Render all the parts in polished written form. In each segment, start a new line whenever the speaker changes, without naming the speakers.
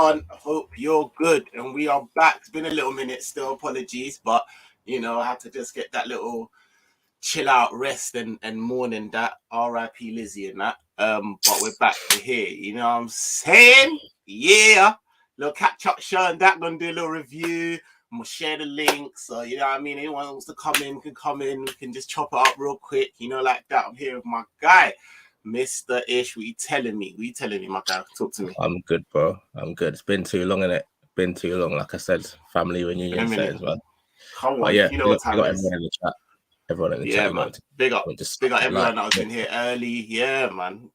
everyone. Hope you're good. And we are back. It's been a little minute still. Apologies. But, I had to just get that little chill out, rest and mourning that. R.I.P. Lizzie and that. But we're back to here. You know what I'm saying? Yeah. Little catch up show and that. Gonna do a little review. I'm gonna share the link. So, you know what I mean? Anyone wants to come in can come in. We can just chop it up real quick. Like that. I'm here with my guy. Mr. Ish, what you telling me? My guy? Talk to me.
I'm good, bro. I'm good. It's been too long, innit? Been too long. Like I said, family reunion set as well.
Come on, yeah,
what time it is. Everyone in the chat. Everyone in the chat.
Man. Big up everyone that was in here early. Yeah, man.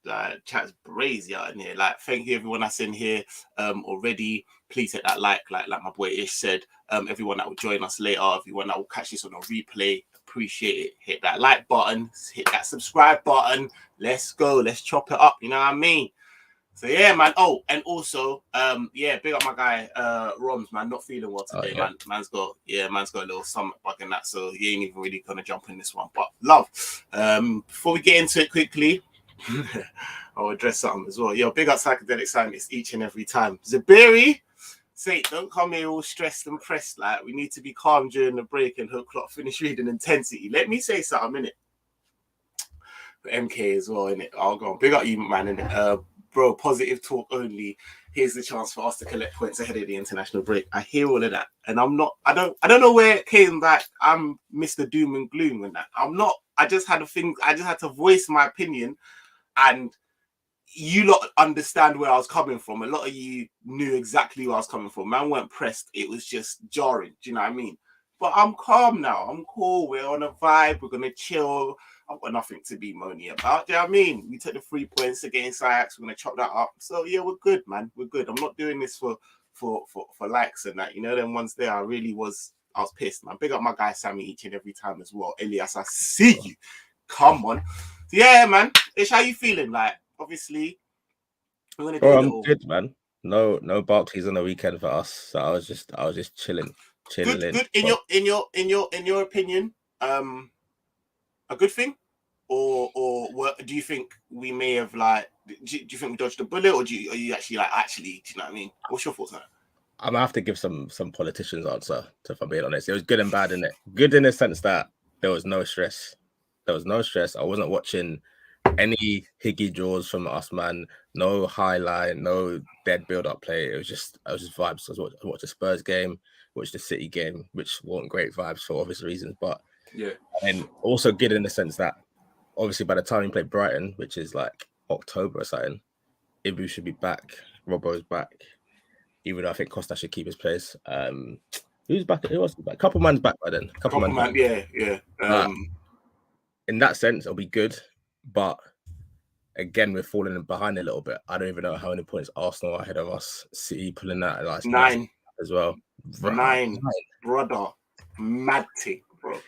Chat's crazy out in here. Thank you everyone that's in here already. Please hit that like my boy Ish said. Everyone that will join us later, everyone that will catch this on a replay. Appreciate it. Hit that like button, hit that subscribe button. Let's go. Let's chop it up. You know what I mean? So yeah, man. Oh, and also, big up my guy, Roms, man. Not feeling well today, man. Man's got a little stomach bug and that, so he ain't even really gonna jump in this one. But love. Before we get into it quickly, I'll address something as well. Yo, big up psychedelic scientists each and every time. Zabiri, say don't come here all stressed and pressed. Like we need to be calm during the break and hook clock finish reading intensity. Let me say something, innit? MK as well, innit? I'll go on. Big up you, man, innit? Bro, positive talk only. Here's the chance for us to collect points ahead of the international break. I hear all of that, and I don't know where it came that I'm Mr. Doom and Gloom and that. I'm not. I just had to voice my opinion, and you lot understand where I was coming from. A lot of you knew exactly where I was coming from. Man weren't pressed. It was just jarring. Do you know what I mean? But I'm calm now. I'm cool. We're on a vibe. We're gonna chill. I've got nothing to be moany about. Do you know what I mean? We took the 3 points against Ajax. We're gonna chop that up. So yeah, we're good, man. We're good. I'm not doing this for likes and that. Them ones there. I was pissed, man. Big up my guy Sammy each and every time as well. Elias, I see you. Come on. Yeah, man. Ish, how you feeling? Like, obviously, we're gonna do
I'm good, man. No Barclays on the weekend for us. So I was just chilling.
Good. In your opinion, a good thing, or what do you think we may have do you think we dodged a bullet, or are you actually do you know what I mean? What's your thoughts on that?
I'm gonna have to give some politician's answer, if I'm being honest. It was good and bad, innit? Good in the sense that there was no stress. I wasn't watching any higgy draws from us, man. No highlight, no dead build-up play. I was just vibes. I watched the Spurs game, watched the City game, which weren't great vibes for obvious reasons, but
yeah.
And also good in the sense that obviously by the time we play Brighton, which is like October or something, Ibu should be back. Robbo's back. Even though I think Costa should keep his place. Who's back? Who else is back? Couple man's back by then.
Couple man, yeah.
In that sense, it'll be good. But again, we're falling behind a little bit. I don't even know how many points Arsenal are ahead of us. City pulling that
9
as well.
9, brother. Mad thing, bro.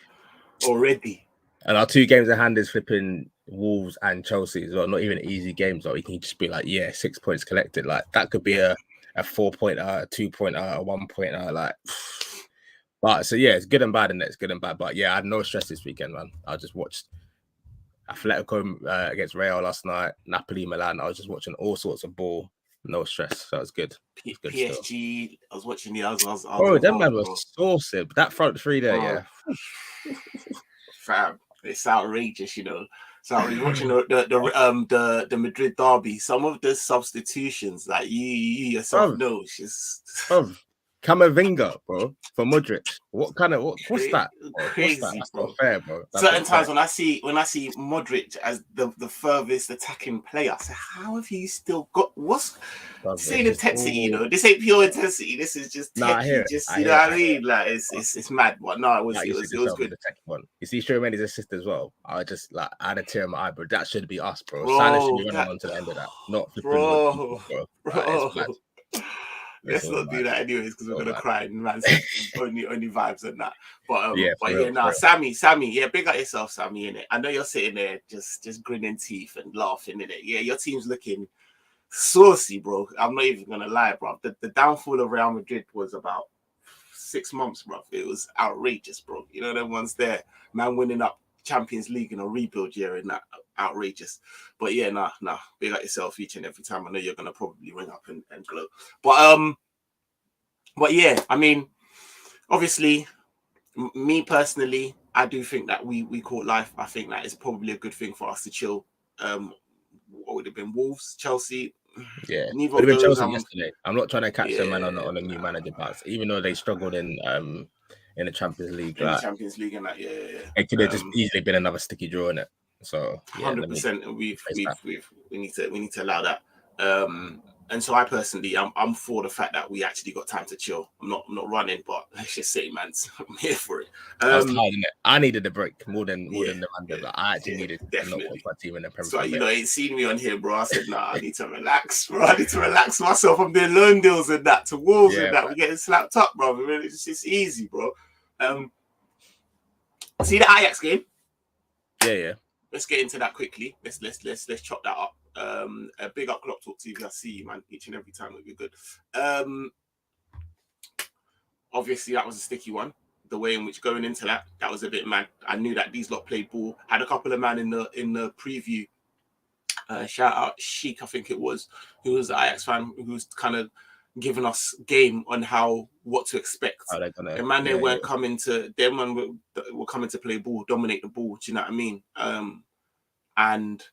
Already.
And our 2 games in hand is flipping Wolves and Chelsea as well. Not even easy games. Like, we can just be 6 points collected. Like, that could be a 4-pointer, a 2-pointer, a 1-pointer. But so yeah, it's good and bad, and it's good and bad. But yeah, I had no stress this weekend, man. I just watched Atletico against Real last night, Napoli, Milan. I was just watching all sorts of ball. No stress. So it was good.
PSG. Still. I was watching the others.
Oh, that man was saucy. That front 3 there, yeah.
Fam, it's outrageous, So I was watching the Madrid derby. Some of the substitutions that you yourself know, it's just
Camavinga, bro, for Modric. What's that?
Crazy,
That's
bro.
not fair, bro.
Certain times when I see Modric as the furthest attacking player, I say, how have you still got what's this ain't intensity, This ain't pure intensity. This is just techie, you know what I mean? Like it's mad. But no, it was good.
The second one. You see Sherman's assist as well. I just I had a tear in my eye, bro. That should be us, bro. Salah should be running on to the end of that. Not
bro.
Bro.
Let's not do that anyways, because we're gonna cry and man only vibes and that. But Sammy, yeah, big up yourself, Sammy, innit? I know you're sitting there just grinning teeth and laughing, innit? Yeah, your team's looking saucy, bro. I'm not even gonna lie, bro. The downfall of Real Madrid was about 6 months, bro. It was outrageous, bro. Them ones there, man winning up Champions League in a rebuild year and that. outrageous. But yeah, nah, be like yourself each and every time. I know you're gonna probably ring up and glow. But yeah, I mean, obviously, me personally, I do think that we caught life. I think that is probably a good thing for us to chill. What would have been Wolves, Chelsea?
Yeah,
Neither
would
of
have been
those.
Chelsea yesterday. I'm not trying to catch them man on a new
Nah.
manager bounce, even though they struggled in the Champions League.
In the Champions League and that, yeah.
It could have just easily been another sticky draw in it. So yeah,
100%. We need to allow that. And so I personally, I'm for the fact that we actually got time to chill. I'm not running, but let's just say, man, I'm here for it.
I was tired, innit? I needed a break more than the Monday. But I actually needed to not watch my team in the Premier League.
So you ain't seen me on here, bro. I said, nah, I need to relax, bro. I need to relax myself. I'm doing loan deals and that to Wolves and that. We're getting slapped up, bro. It's easy, bro. See the Ajax game?
Yeah.
Let's get into that quickly. Let's chop that up. A big up Clock Talk TV. I see you, man. Each and every time it'll be good. Obviously that was a sticky one. The way in which going into that was a bit mad. I knew that these lot played ball. Had a couple of man in the preview. Shout out Sheik, I think it was, who was the Ajax fan, who's kind of giving us game on what to expect. The man they weren't coming to. Them man were coming to play ball, dominate the ball. Do you know what I mean? And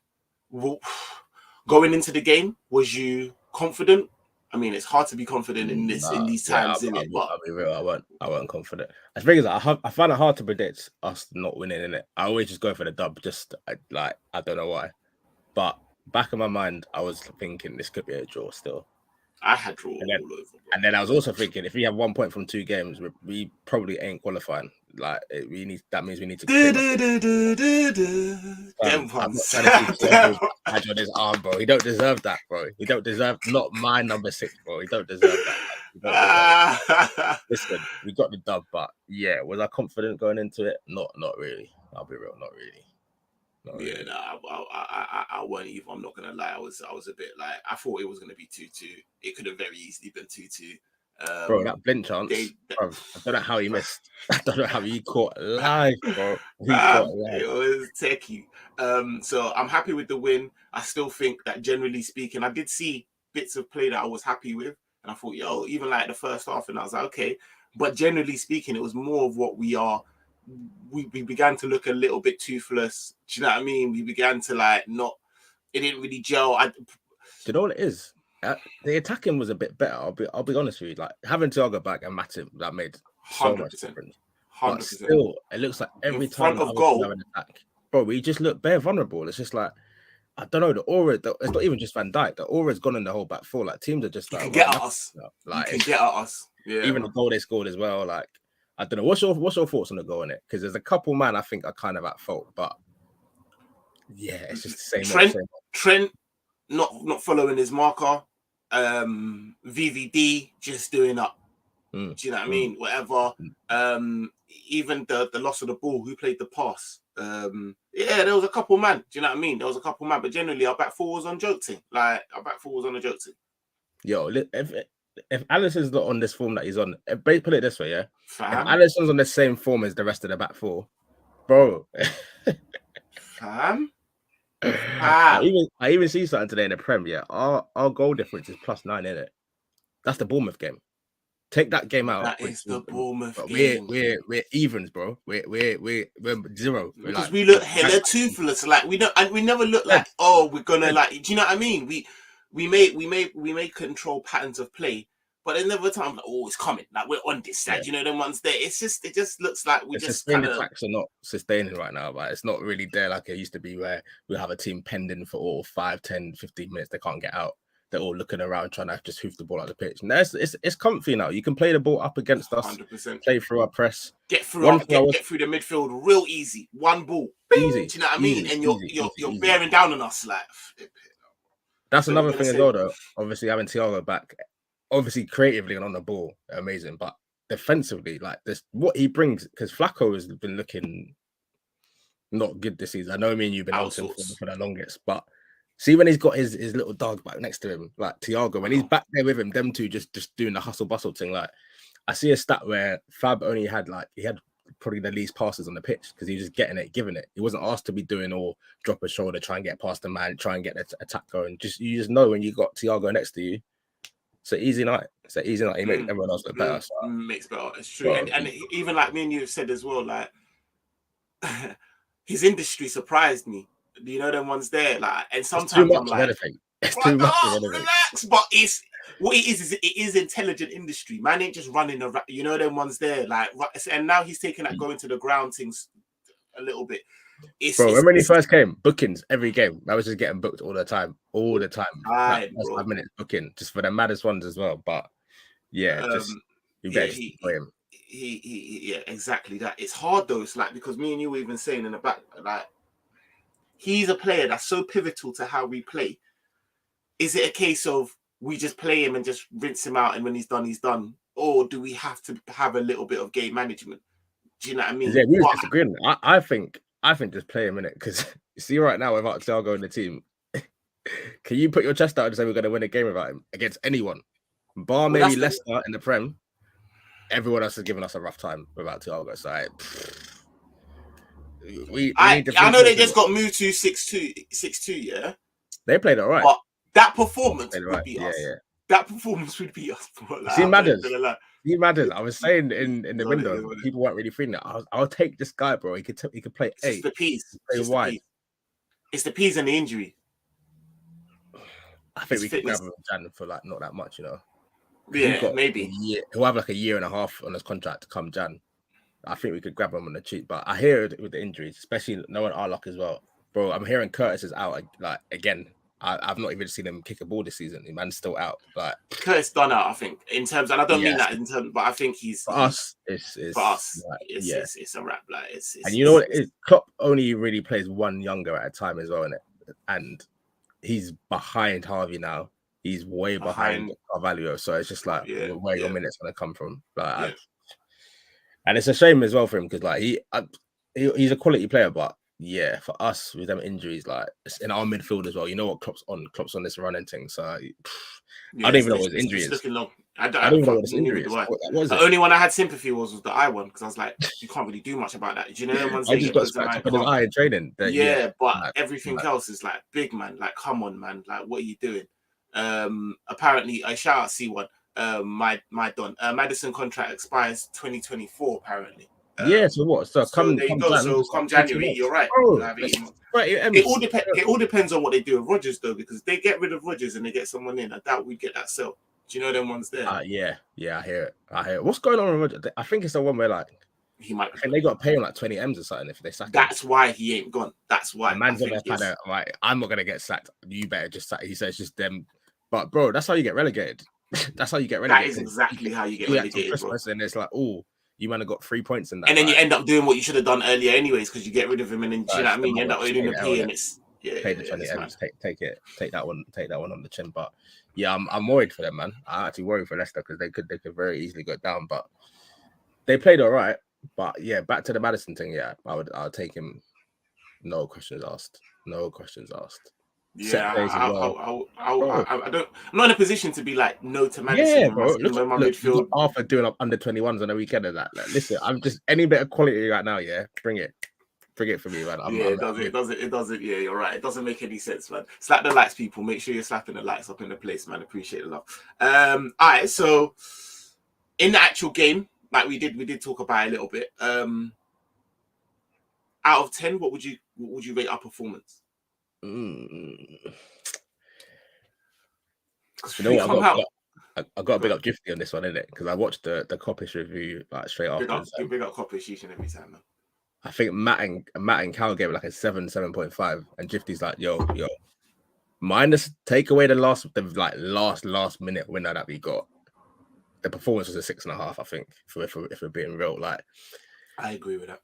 going into the game, was you confident? I mean, it's hard to be confident in these times, isn't it? But
I'll be real, I wasn't confident. I think I find it hard to predict us not winning, innit? I always just go for the dub, I don't know why. But back in my mind, I was thinking this could be a draw still.
I had draw all over.
And then I was also thinking, if we have 1 point from 2 games, we probably ain't qualifying. That means we need to. I'm not trying to see on his arm, bro. He don't deserve that, bro. He don't deserve not my number 6, bro. He don't deserve that. Listen, we got the dub, but yeah, was I confident going into it? Not really. I'll be real, not really.
I weren't either. I'm not gonna lie. I was a bit like, I thought it was gonna be 2-2. It could have very easily been 2-2.
Bro, that blind chance. Bro, I don't know how he missed. I don't know how he caught live, bro.
It was techie. So I'm happy with the win. I still think that generally speaking, I did see bits of play that I was happy with, and I thought, even like the first half, and I was like, okay. But generally speaking, it was more of what we are. We began to look a little bit toothless. Do you know what I mean? We began to it didn't really gel.
Do you know what it is? The attacking was a bit better. I'll be honest with you. Like having Thiago back and Matip, that made so much difference. 100%. But still, it looks like every time
of goal,
an attack, bro, we just look bare vulnerable. It's just like, I don't know, the aura. It's not even just Van Dijk. The aura's gone in the whole back four. Like teams are just like,
get at us. Like, you can get at us. Yeah.
Even the goal they scored as well. Like, I don't know. What's your thoughts on the goal in it? Because there's a couple man I think are kind of at fault, but yeah, it's just the same.
Trent not following his marker. VVD just doing up. Do you know what I mean? Whatever. Even the loss of the ball, who played the pass? There was a couple man. Do you know what I mean? There was a couple man, but generally our back four was on joke team. Like our back four was on a joke team.
Yo, if Alisson's not on this form that he's on, put it this way, yeah. Fam. If Alisson's on the same form as the rest of the back four, bro.
Fam.
I even see something today in the Prem. Yeah, our goal difference is +9 in it. That's the Bournemouth game. Take that game out.
That is the Bournemouth game.
We're evens, bro. We're zero.
Because we look hella toothless. Like we never look like we're gonna like. Do you know what I mean? We may control patterns of play, but there's never a time like, it's coming. Like we're on this side. You know, them ones there. It just looks like we just
kind of attacks are not sustaining right now. But it's not really there like it used to be, where we have a team pending for all 5, 10, 15 minutes. They can't get out. They're all looking around trying to just hoof the ball out the pitch. And it's comfy now. You can play the ball up against us.
100%.
Play through our press.
Get through get through the midfield real easy. One ball.
Easy.
Do you know what I mean? And you're bearing down on us like.
That's another thing as well, though. Obviously, having Thiago back, obviously creatively and on the ball, amazing. But defensively, like this, what he brings, because Flacco has been looking not good this season. I know me and you've been out for the longest, but see when he's got his little dog back next to him, like Thiago, when he's back there with him, them two just doing the hustle bustle thing. Like I see a stat where Fab only had he had probably the least passes on the pitch because he was just getting it, giving it. He wasn't asked to be doing or drop a shoulder, try and get past the man, try and get the attack going. You just know when you got Thiago next to you, it's an easy night. It's an easy night. He makes everyone else look better. So.
Makes better. It's true. And even like me and you have said as well, like his industry surprised me. You know them ones there, like, and sometimes I'm like,
it's too much.
Relax, but it's what it is it is intelligent industry. Man ain't just running around. You know them ones there, like, and now he's taking that going to the ground things a little bit.
Remember when he first came, bookings every game. I was just getting booked all the time. Like, 5 minutes booking, just for the maddest ones as well. But yeah, you better play him.
Yeah, exactly that. It's hard though. It's like, because me and you were even saying in the back, like, he's a player that's so pivotal to how we play. Is it a case of we just play him and just rinse him out, and when he's done, he's done? Or do we have to have a little bit of game management? Do you know what I mean?
Yeah, we were disagreeing. I think just play him in it, because you see right now without Thiago in the team, can you put your chest out and say we're going to win a game without him against anyone? Bar maybe Leicester in the Prem. Everyone else has given us a rough time without Thiago. So
I know they just got moved to 6-2, yeah.
They played all right.
But that performance would be us.
Yeah.
That performance would be us.
Like, see, matters. I was saying in the window, people weren't really feeling it. I'll take this guy, bro. He could play 8.
It's the P's. It's the P's and the injury.
I think we could grab him Jan for like not that much, you know.
Yeah, maybe.
He'll have like a year and a half on his contract to come Jan. I think we could grab him on the cheap, but I hear it with the injuries, especially knowing our luck as well, bro. I'm hearing Curtis is out like again. I've not even seen him kick a ball this season. The man's still out. Like
Curtis done out, I think. In terms, and I don't mean that in terms, but I think it's
for us.
It's a wrap. Like
and you know what? Klopp only really plays one younger at a time as well, innit? And he's behind Harvey now. He's way behind Carvalho. So it's just like where your minutes gonna come from. Like, and it's a shame as well for him, because like he's a quality player, but yeah, for us with them injuries, like it's in our midfield as well. You know what Klopp's on this running thing. So I don't even know what his injury is.
I don't even know what his injury is. The only one I had sympathy was the eye one, because I was like, you can't really do much about that. Do you know the ones
I just got scratched up in his eye in training.
But everything else is like, big man, like, come on, man, like, what are you doing? Apparently, I shout out C1. My Don Madison contract expires 2024. Apparently.
So what? So come
January, you're right. It all depends on what they do with Rodgers, though, because if they get rid of Rodgers and they get someone in, I doubt we get that sell. Do you know them ones there?
I hear it. What's going on with Rodgers? I think it's the one where like
he might.
And they got to pay him like 20 M's or something if they sack him.
That's why he ain't gone. That's why.
Man's on there kind of like, I'm not gonna get sacked. You better just sack. He says just them. But bro, that's how you get relegated. That's how you get relegated.
That is exactly how you get relegated, bro.
And it's like, oh, you might have got 3 points in that.
And then you end up doing what you should have done earlier anyways, because you get rid of him, and then you know what I mean? You end up owing the pay, and it's
pay the 20 M's, take that one on the chin. But yeah, I'm worried for them, man. I'm actually worried for Leicester, because they could very easily go down. But they played all right. But yeah, back to the Madison thing. Yeah, I'll take him. No questions asked.
Yeah, I don't. I'm not in a position to be like no to Madison.
Yeah, bro. Look, midfield. Arthur doing up under 21s on the weekend and that. Like, listen, I'm just any bit of quality right now. Yeah, bring it for me, man.
It doesn't. Yeah, you're right. It doesn't make any sense, man. Slap the lights, people. Make sure you're slapping the lights up in the place, man. Appreciate the love. All right. So in the actual game, like we did talk about it a little bit. Out of 10, what would you rate our performance?
You know what? I got to big up Gifty on this one, innit? Because I watched the Coppish review like straight after.
Big up Coppish each and every time, man.
I think Matt and Cal gave it like a 7.5, and Gifty's like, yo, minus take away the last minute winner that we got. The performance was a 6.5, I think. If we're being real, like,
I agree with that.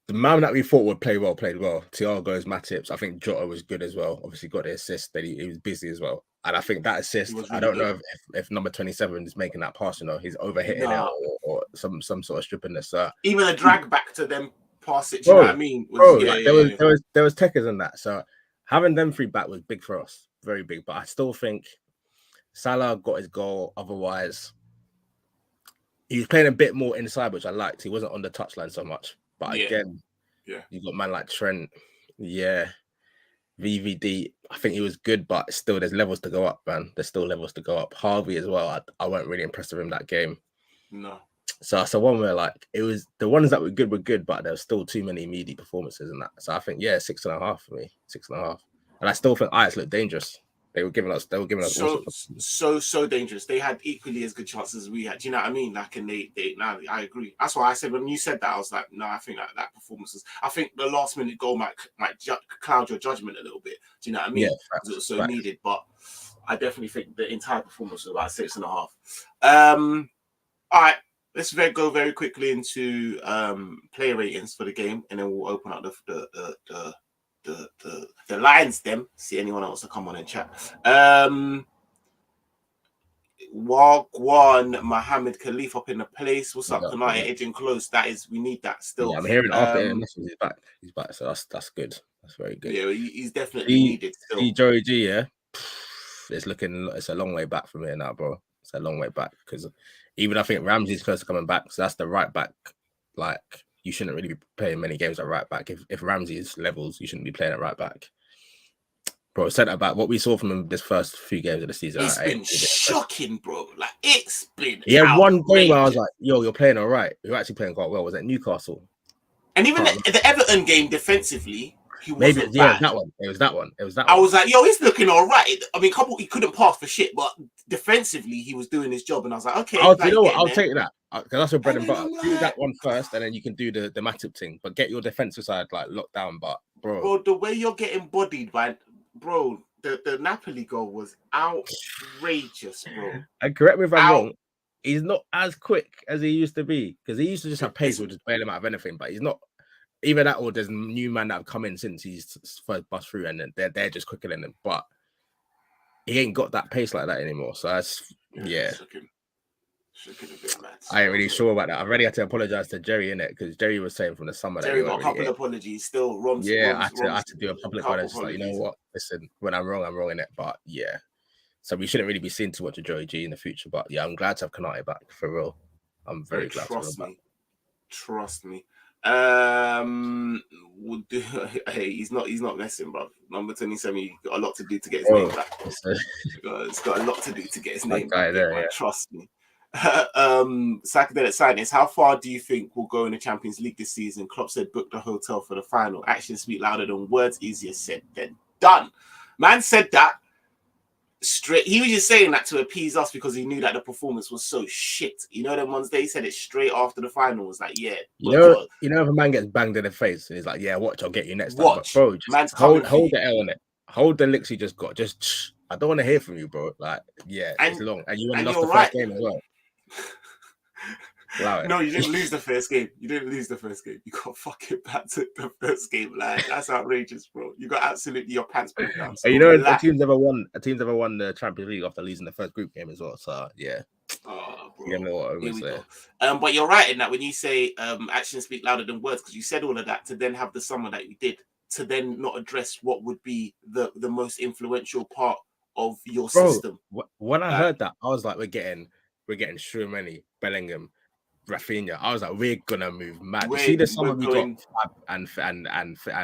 The man that we thought would play well played well. Thiago's, Matip's. I think Jota was good as well. Obviously got the assist. That he was busy as well. And I think that assist, really I don't know if number 27 is making that pass. You know, he's overhitting it or some sort of strippiness.
Even a drag back to them pass it. You know what I mean?
There was techers in that. So having them 3 back was big for us, very big. But I still think Salah got his goal. Otherwise, he was playing a bit more inside, which I liked. He wasn't on the touchline so much. But again, you got man like Trent. Yeah. VVD, I think he was good, but still there's levels to go up, man. There's still levels to go up. Harvey as well. I weren't really impressed with him that game.
No.
So one where like it was the ones that were good, but there was still too many meaty performances in that. So I think 6.5 for me, 6.5. And I still think Ajax looked dangerous. They were giving us
so dangerous. They had equally as good chances as we had. Do you know what I mean? Like, and they I agree. That's why I said when you said that, I was like, no, I think that performance was. I think the last minute goal might cloud your judgment a little bit. Do you know what I mean?
Yeah,
because it was so needed. But I definitely think the entire performance was about 6.5. All right, let's go very quickly into player ratings for the game, and then we'll open up the lines. Them see anyone else to come on and chat. Wagwan Mohammed Khalif up in the place. What's up, Kanai? Edging close. That is, we need that still.
Yeah, I'm hearing after international he's back. So that's good. That's very good.
Yeah, he's definitely needed still.
See Joey G, yeah. It's a long way back from here now, bro. It's a long way back because even I think Ramsey's close to coming back. So that's the right back. Like, you shouldn't really be playing many games at right back. If Ramsey's levels, you shouldn't be playing at right back. Bro, centre back, what we saw from him this first few games of the season.
It's been shocking, bro. Like, it's been
He had one game where I was like, yo, you're playing all right. You're actually playing quite well. Was it Newcastle?
And even the Everton game defensively, he wasn't bad.
That one. It was that one.
I was like, yo, he's looking all right. I mean, he couldn't pass for shit, but defensively, he was doing his job. And I was like, okay.
You know what? I'll take that. Because that's your bread and butter. Do that one first, and then you can do the Matip thing. But get your defensive side like locked down. But bro,
the way you're getting bodied by the Napoli goal was outrageous, bro.
And correct me if I'm wrong. He's not as quick as he used to be because he used to just have pace, which just bail him out of anything. But he's not. Either that or there's new man that have come in since he's first bust through, and they're just quicker than him. But he ain't got that pace like that anymore. So that's I ain't really sure about that. I already had to apologize to Jerry in it because Jerry was saying from the summer
Jerry
that
got a couple apologies still.
I had to do a public apology. Like, you know what? Listen, when I'm wrong in it. But yeah, so we shouldn't really be seeing too much of Joey G in the future. But yeah, I'm glad to have Konate back for real. I'm very glad to have him back.
Trust me. He's not messing, bro. Number 27, he got a lot to do to get his name back. It's got a lot to do to get his name back. Trust me. Psychedelic Scientist, how far do you think we'll go in the Champions League this season? Klopp said book the hotel for the final. Actions speak louder than words. Easier said than done. Man said that straight. He was just saying that to appease us because he knew that the performance was so shit. You know, them ones they said it straight after the final was like, yeah.
You know, if a man gets banged in the face and he's like, yeah, watch, I'll get you next time. But bro, just hold the L on it. Hold the licks you just got. Just I don't want to hear from you, bro. Like, yeah, it's long. And you lost the first game as well.
No, you didn't lose the first game. You got fucking battered the first game. Like, that's outrageous, bro. You got absolutely your pants pulled down. So
you know, a team's ever won the Champions League after losing the first group game as well. So yeah.
Oh, bro.
You know what I was there.
But you're right in that when you say actions speak louder than words, because you said all of that to then have the summer that you did, to then not address what would be the most influential part of your system.
When I heard that, I was like, we're getting Schumann, Bellingham, Rafinha. I was like, we're gonna move mad. You see the summer we got and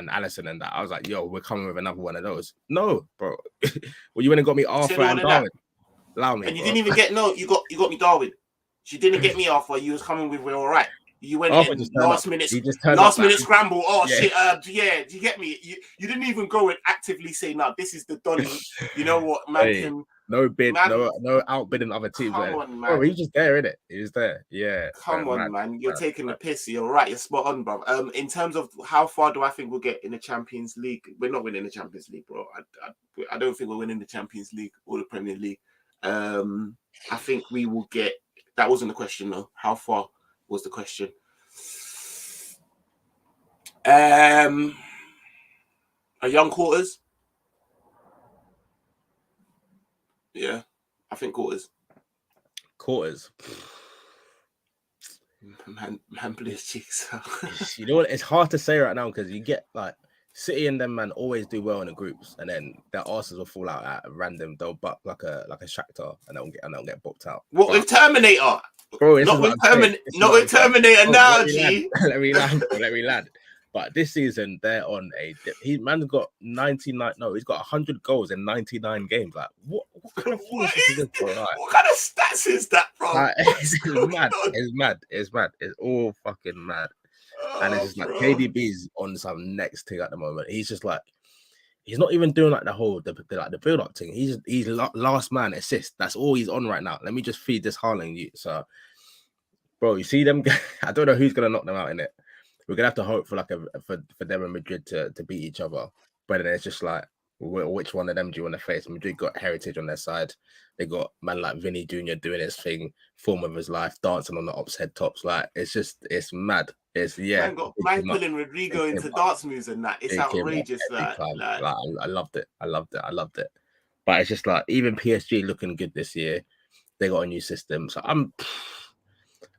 Allison and that. I was like, yo, we're coming with another one of those. No, bro. Well, you went and got me Arthur and Darwin. Allow me.
And you didn't even get you got me Darwin. You didn't get me Arthur. You was coming with we're all right. You went in last minute scramble. Oh shit! Yeah, do you get me? You didn't even go and actively say, "No, this is the Donny." You know what, man?
No bid, no outbidding other teams.
Come on, man.
Oh, he's just there, innit? He's there. Yeah.
Come on, man. You're taking the piss. You're right. You're spot on, bro. In terms of how far do I think we'll get in the Champions League? We're not winning the Champions League, bro. I don't think we're winning the Champions League or the Premier League. I think we will get. That wasn't the question, though. How far was the question? A young quarters. Yeah, I think quarters. Man plays jigsaw.
You know what? It's hard to say right now because you get like City and them man always do well in the groups, and then their asses will fall out at random. They'll buck like a Shakhtar, and they'll get booked out.
What with Terminator?
Bro, this is
Not
what
with
I'm saying.
not with Terminator
Oh,
now,
let me land.
G.
Let me land, bro. Let me land. But this season, they're on a dip. Man's got 99. No, he's got 100 goals in 99 games. Like, what kind of foolishness is this, bro? Like,
What kind of stats is that, bro?
it's
What's
mad.
going on?
It's mad. It's mad. It's all fucking mad. And it's
Oh,
just like
bro.
KDB's on some next thing at the moment. He's just like, he's not even doing like the whole the build up thing. He's last man assist. That's all he's on right now. Let me just feed this Haaland you. So, bro, you see them? I don't know who's gonna knock them out in it. We're gonna have to hope for like for them and Madrid to beat each other. But then it's just like, which one of them do you want to face? Madrid got heritage on their side. They got man like Vinny Jr. doing his thing, form of his life, dancing on the ops head tops. Like it's mad. It's
Man pulling Rodrigo into dance moves and that. It's outrageous.
Like, I loved it. I loved it. But it's just like even PSG looking good this year. They got a new system. So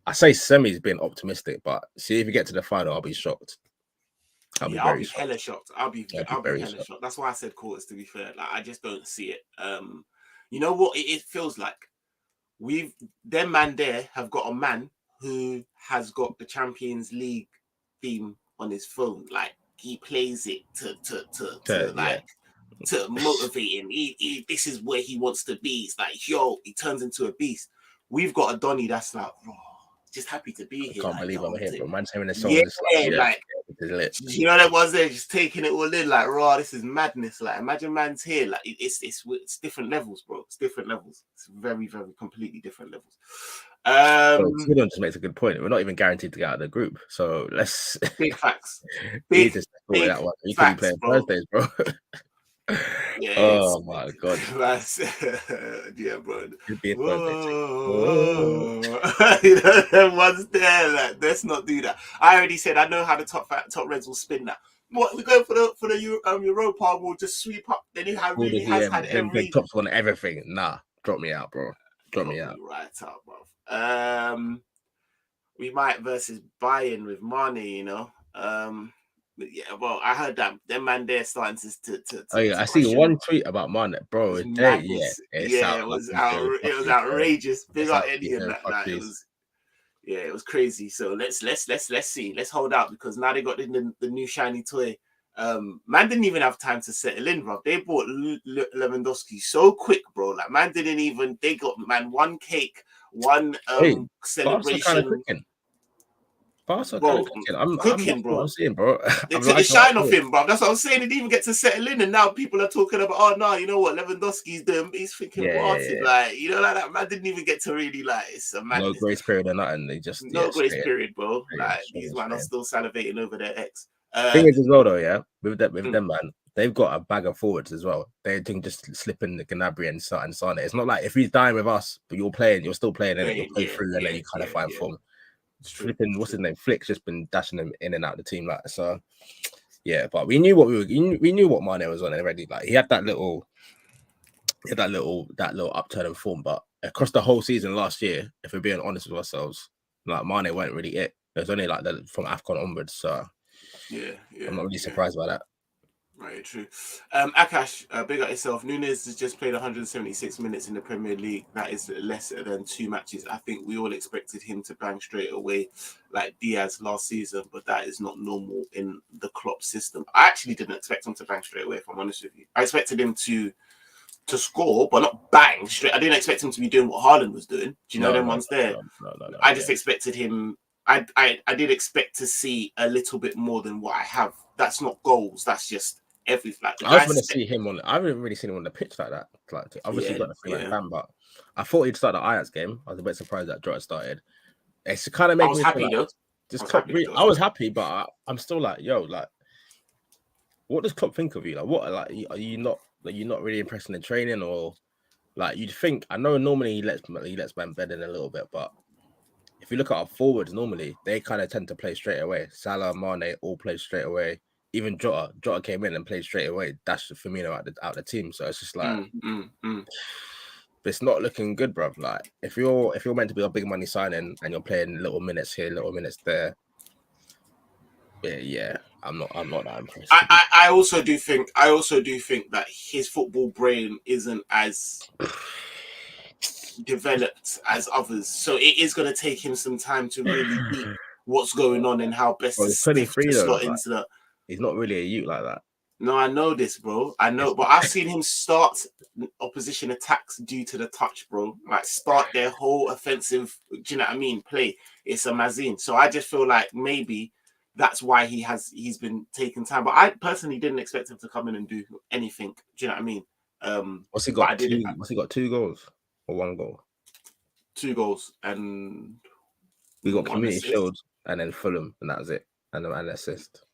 I say semi's been optimistic, but see if you get to the final, I'll be shocked.
I'll be hella shocked. I'll be hella shocked. That's why I said quarters, to be fair. Like, I just don't see it. You know what it feels like? Them man there have got a man who has got the Champions League theme on his phone. Like, he plays it to motivate him. This is where he wants to be. It's like, yo, he turns into a beast. We've got a Donny that's like, oh, just happy to be here.
I can't believe I'm here, bro. Man's hearing the song.
You know, that was there just taking it all in, like, raw, this is madness. Like, imagine man's here. Like, it's different levels, bro. It's different levels. It's very, very completely different levels.
Sweden just makes a good point. We're not even guaranteed to get out of the group. So let's
big facts.
Big that one. You can play on Thursdays, bro.
Yeah,
oh my god.
Yeah, bro.
It'd be a Thursday.
You know, everyone's there. Like, let's not do that. I already said I know how the top Reds will spin that. What we go for the Europa? We'll just sweep up. Then he has had every
tops on everything. Nah, drop me out, bro. Drop me out.
Right out, bro. We might versus Bayern with Mane. You know. But yeah, well, I heard that them man there starting to
oh yeah, I see one tweet about Mane, bro.
It was outrageous. Big up Eddie and that. It was crazy. So let's see. Let's hold out, because now they got the new shiny toy. Man didn't even have time to settle in, bro. They bought Lewandowski so quick, bro. Like, man didn't even. They got one cake, one celebration.
Barca I'm cooking, bro. I'm seeing, bro.
They took the shine off him, bro. That's what I'm saying. They didn't even get to settle in, and now people are talking about, oh no, you know what, Lewandowski's doing. He's thinking, like, you know, like that. Man didn't even get to really, like, it's a madness.
No grace period or nothing. They just
grace period, bro. Like, these man are still salivating over their ex.
Thing is as well, though, yeah, with them, man, they've got a bag of forwards as well. They can just slip in the Gnabry and Sane. It's not like if he's dying with us, but you're still playing, and you play through, and then you kind of find form. Flipping, what's his name? Flick's just been dashing him in and out of the team, like, so. Yeah, but we knew what we knew what Mane was on already. Like, he had that little upturn in form, but across the whole season last year, if we're being honest with ourselves, like, Mane weren't really it. It was only like from AFCON onwards, so I'm not really surprised by that.
Very true. Akash, big up yourself. Nunes has just played 176 minutes in the Premier League. That is less than 2 matches. I think we all expected him to bang straight away like Diaz last season, but that is not normal in the Klopp system. I actually didn't expect him to bang straight away, if I'm honest with you. I expected him to score, but not bang straight. I didn't expect him to be doing what Haaland was doing. Do you know them ones there? No, I just expected him. I did expect to see a little bit more than what I have. That's not goals. That's just everything. Like,
I was going to see him on. I haven't really seen him on the pitch like that. Like, obviously got the thing like Bam, but I thought he'd start the Ajax game. I was a bit surprised that Jota started. It's kind of making me
happy
though. I was happy, but I'm still like, yo, like, what does Klopp think of you? Like, what, like, are you not really impressed in the training, or like you'd think? I know normally he lets man bed in a little bit, but if you look at our forwards, normally they kind of tend to play straight away. Salah, Mane all play straight away. Even Jota came in and played straight away. Dashed Firmino out the team. So it's just like it's not looking good, bruv. Like, if you're meant to be a big money signing and you're playing little minutes here, little minutes there, yeah, I'm not that impressed.
I also do think that his football brain isn't as developed as others. So it is going to take him some time to really beat what's going on and how best
Well, he's 23
to
though.
slot
Like,
into the.
he's not really a youth like that.
No, I know this, bro. I know, but I've seen him start opposition attacks due to the touch, bro. Like start their whole offensive. Do you know what I mean? Play. It's a Mazin. So I just feel like maybe that's why he's been taking time. But I personally didn't expect him to come in and do anything. Do you know what I mean?
What's he
but I
got?
did
What's he got? 2 goals or 1 goal?
2 goals and
We got
1
Community
assist.
Shield and then Fulham, and that was it. And an assist.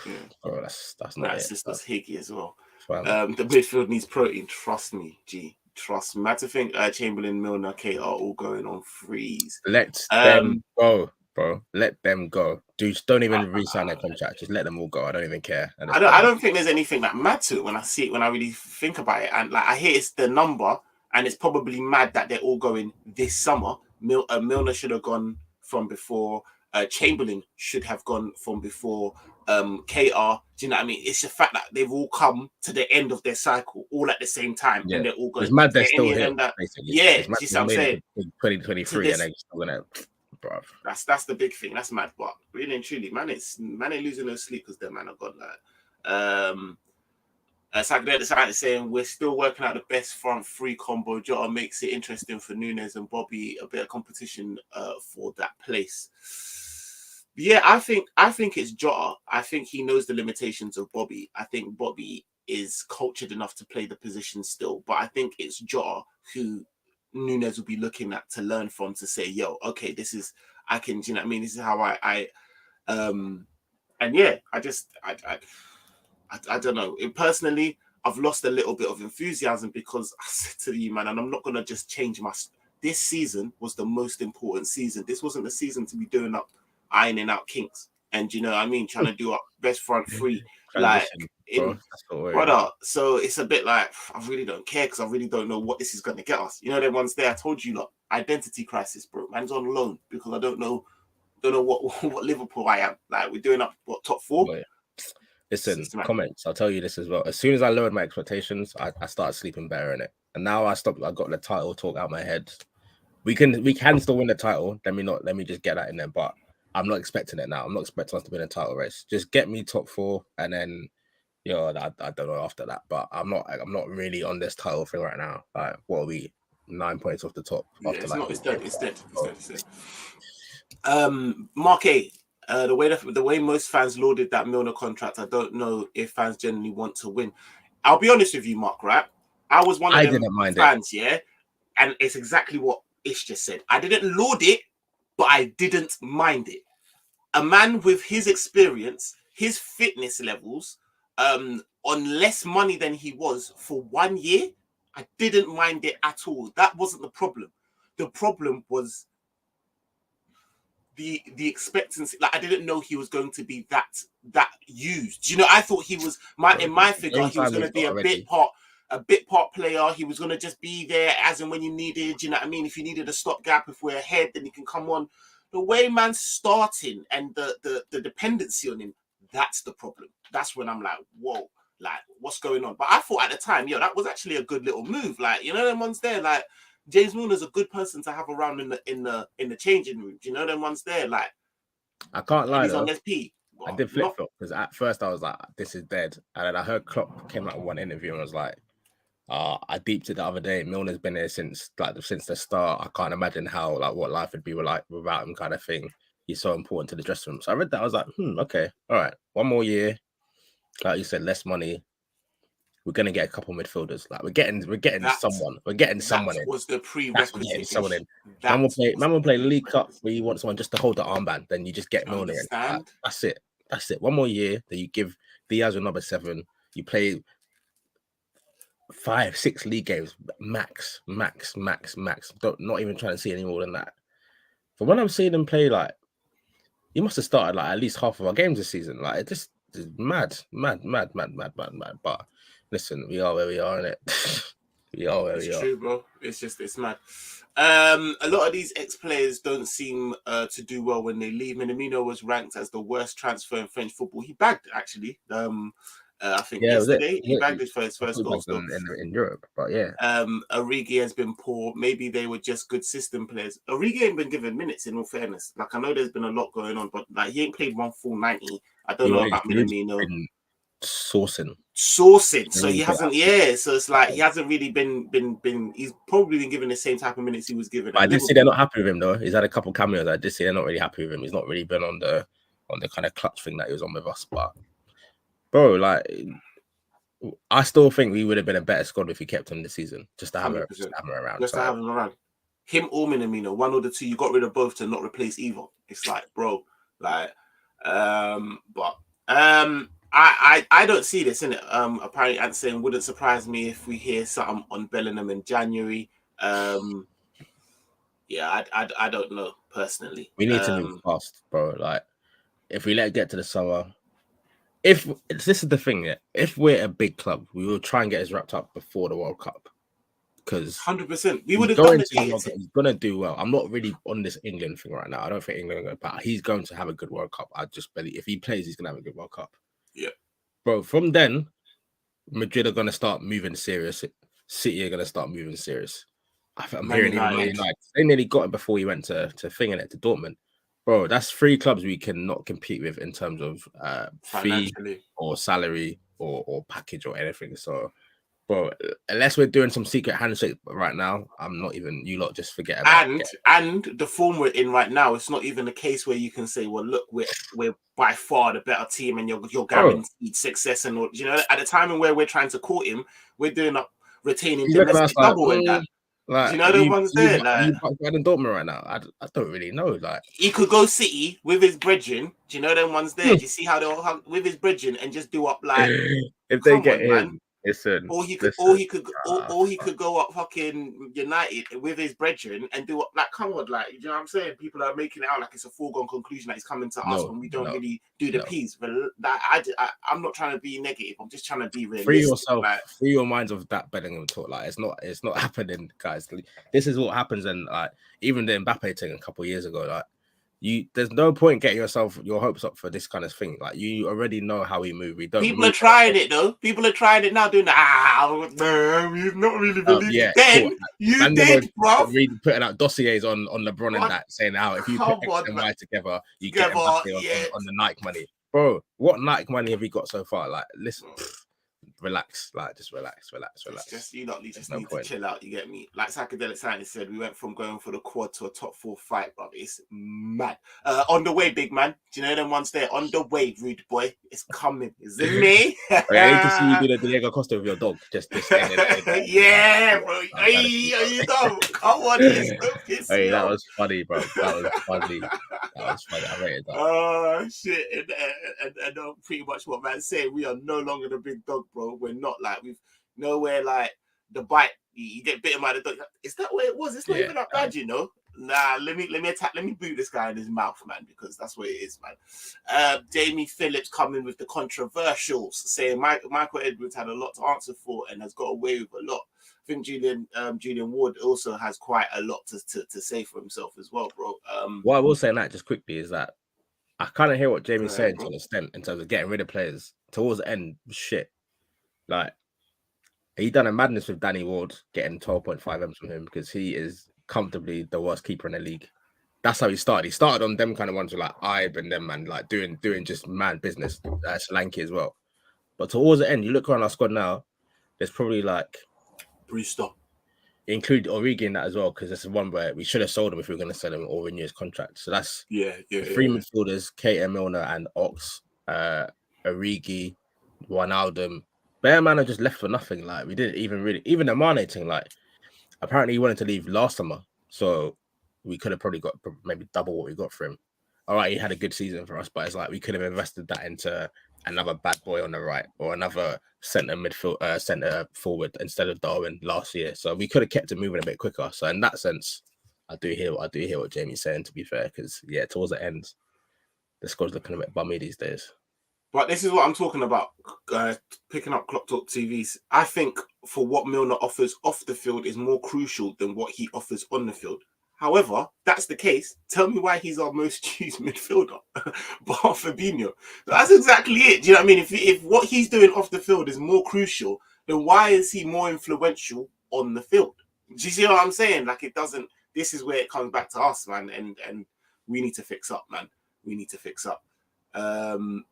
Yeah.
Oh, that's not
that
it.
assist was Higgy as well.
Fam.
The midfield needs protein. Trust me, G. Trust me. Mad to think Chamberlain, Milner, Kate are all going on freeze.
Let them go, bro. Let them go. Dude, don't even re-sign their contract. Just let them all go. I don't even care.
I don't think there's anything that mad to it when I see it, when I really think about it. And like I hear it's the number, and it's probably mad that they're all going this summer. Milner should have gone from before. Chamberlain should have gone from before. KR, do you know what I mean? It's the fact that they've all come to the end of their cycle all at the same time, and they're all going.
It's mad they're still here.
Basically. Yeah, it's mad, I'm saying
2023, and they're still gonna. Bro.
That's the big thing. That's mad. But really and truly, man ain't losing no sleep because their man are gone. Like, Sagnet decided saying we're still working out the best front 3 combo. Jota makes it interesting for Nunes and Bobby, a bit of competition for that place. Yeah, I think it's Jota. I think he knows the limitations of Bobby. I think Bobby is cultured enough to play the position still, but I think it's Jota who Nunes will be looking at to learn from, to say, yo, okay, this is, I can, do you know what I mean? This is how and yeah, I don't know. Personally, I've lost a little bit of enthusiasm because I said to you, man, and I'm not going to just change this season was the most important season. This wasn't the season to be ironing out kinks. And you know what I mean? Trying to do our best front 3. Brother, so it's a bit like, I really don't care because I really don't know what this is going to get us. You know, the ones there, I told you, look, identity crisis, bro. Man's on loan because I don't know what Liverpool I am. Like, we're doing up, top 4?
Oh, yeah. Listen, comments, I'll tell you this as well. As soon as I lowered my expectations, I started sleeping better in it. And now I got the title talk out of my head. We can still win the title. Let me just get that in there. But I'm not expecting it now. I'm not expecting us to win a title race. Just get me top 4, and then I don't know after that. But I'm not really on this title thing right now. Like, what are we? 9 points off the top.
Yeah, it's dead. Mark A. The way most fans lauded that Milner contract, I don't know if fans generally want to win. I'll be honest with you, Mark, right? I was one of them fans, yeah? And it's exactly what Ish just said. I didn't laud it, but I didn't mind it. A man with his experience, his fitness levels, on less money than he was for 1 year, I didn't mind it at all. That wasn't the problem. The problem was the expectancy. Like, I didn't know he was going to be that used. You know, I thought he was in my figure he was going to be a bit part player. He was going to just be there as and when you needed. You know what I mean? If you needed a stopgap, if we're ahead, then he can come on. The way man's starting and the dependency on him, that's the problem. That's when I'm like, whoa, like, what's going on? But I thought at the time, that was actually a good little move. Like, you know, them ones there, like, James Milner's a good person to have around in the changing room. Do you know them ones there? Like,
I can't lie,
he's on SP.
I did flip flop because at first I was like, this is dead. And then I heard Klopp came out in one interview and was like, I deeped it the other day. Milner's been here since the start. I can't imagine how, like, what life would be like without him, kind of thing. He's so important to the dressing room. So I read that. I was like, okay, all right, 1 more year. Like you said, less money. We're gonna get a couple midfielders. Like, we're getting someone. We're getting someone in.
Was the prerequisite.
Someone in. Man will play League Cup where you want someone just to hold the armband. Then you just get Milner in. Like, that's it. 1 more year. Then you give Diaz a number 7. You play 5, 6 league games max. Not even trying to see any more than that. But when I'm seeing them play, like, he must have started like at least half of our games this season. Like, it just is mad. But listen, we are where we are, innit? We are where we are. It's
true, bro. It's mad. A lot of these ex-players don't seem to do well when they leave. Minamino was ranked as the worst transfer in French football. He bagged, actually. I think
Yeah, was it?
yesterday he bagged his first
I thought he
goal.
bagged them in Europe, but yeah.
Origi has been poor. Maybe they were just good system players. Origi ain't been given minutes, in all fairness. Like, I know there's been a lot going on, but like he ain't played one full 90. I don't know about Minamino.
Sourcing.
So he hasn't. Yeah, so it's like he hasn't really been. He's probably been given the same type of minutes he was given.
I did see they're not happy with him though. He's had a couple cameos. I did see they're not really happy with him. He's not really been on the kind of clutch thing that he was on with us. But bro, like, I still think we would have been a better squad if we kept him this season, just to have him around.
Just to have him around. Him or Minamino, one or the two. You got rid of both to not replace either. It's like, bro, like, but I don't see this in it. Apparently, Ant's saying wouldn't surprise me if we hear something on Bellingham in January. Yeah, I don't know personally.
We need to move fast, bro. Like, if we let it get to the summer, this is the thing, yeah. If we're a big club, we will try and get us wrapped up before the World Cup. Because
100%, we would have done it.
He's gonna do well. I'm not really on this England thing right now. I don't think England are going to, but he's going to have a good World Cup. I just believe if he plays, he's gonna have a good World Cup.
Yeah,
bro. From then, Madrid are gonna start moving serious. City are gonna start moving serious. I'm hearing even Man United. They nearly got him before he went to Dortmund. Bro, that's 3 clubs we cannot compete with in terms of fee or salary or package or anything. So, bro, unless we're doing some secret handshake right now, I'm not even. You lot just forget about it.
And the form we're in right now, it's not even a case where you can say, "Well, look, we're by far the better team, and you're guaranteed success." And you know, at the time and where we're trying to court him, we're doing up retaining domestic double and that.
Like,
do you know the ones there? Like,
in Dortmund right now, I don't really know. Like,
he could go City with his brethren. Do you know them ones there? Do you see how they'll with his brethren and just do up like
if they get him? Man. Listen,
or he could go up fucking United with his brethren and do up like, come on, like, you know what I'm saying? People are making it out like it's a foregone conclusion that he's coming to us when we don't really do the P's. But that I'm not trying to be negative. I'm just trying to be realistic.
Free yourself, free your minds of that Bellingham talk. Like, it's not happening, guys. This is what happens, and like even the Mbappe thing a couple of years ago, like. There's no point getting your hopes up for this kind of thing. Like, you already know how we move. We don't.
People are trying it though. People are trying it now, doing that. We've not really believed it. Then cool. You did, bro.
Putting out dossiers on LeBron and that, saying how if you put X and Y together, you get on the Nike money, bro. What Nike money have we got so far? Like, listen. Relax, like, just relax.
Just you lot need to chill out. You get me? Like Psychedelic Scientist said, we went from going for the quad to a top 4 fight, bro. It's mad. On the way, big man. Do you know them ones there? On the way, rude boy. It's coming. Is it me?
I need to see you do the Diego Costa with your dog. Just
yeah, bro. Hey, you know, come on.
Hey, that was funny, bro. That was funny. I rated that.
Oh shit! And pretty much what man's saying. We are no longer the big dog, bro. We're not like we've nowhere like the bite. You get bitten by the dog. Is that what it was? It's not even that bad, you know. Nah, let me boot this guy in his mouth, man, because that's what it is, man. Jamie Phillips coming with the controversials, saying Michael Edwards had a lot to answer for and has got away with a lot. I think Julian Ward also has quite a lot to say for himself as well, bro.
What I will say on that just quickly is that I kind of hear what Jamie's saying to an extent in terms of getting rid of players towards the end. Shit, like, he done a madness with Danny Ward getting 12.5 M's from him because he is comfortably the worst keeper in the league. That's how he started. He started on them kind of ones with like Ibe and them, man, like doing just mad business. Solanke as well. But towards the end, you look around our squad now, there's probably like
Brewster.
Include Origi in that as well, because this is one where we should have sold him if we were going to sell him or renew his contract. So that's 3 midfielders, KM Milner and Ox, Origi, Wijnaldum. Bear man are just left for nothing. Like, we didn't even the Mane thing, like, apparently he wanted to leave last summer, so we could have probably got maybe double what we got for him. All right, he had a good season for us, but it's like we could have invested that into another bad boy on the right or another centre forward instead of Darwin last year. So we could have kept it moving a bit quicker. So in that sense, I do hear what Jamie's saying, to be fair, because towards the end, the squad's looking a bit bummy these days.
But this is what I'm talking about, picking up Clock Talk TVs. I think for what Milner offers off the field is more crucial than what he offers on the field. However, that's the case. Tell me why he's our most used midfielder, bar Fabinho. That's exactly it. Do you know what I mean? If what he's doing off the field is more crucial, then why is he more influential on the field? Do you see what I'm saying? Like, it doesn't. This is where it comes back to us, man, and we need to fix up, man. We need to fix up. Oh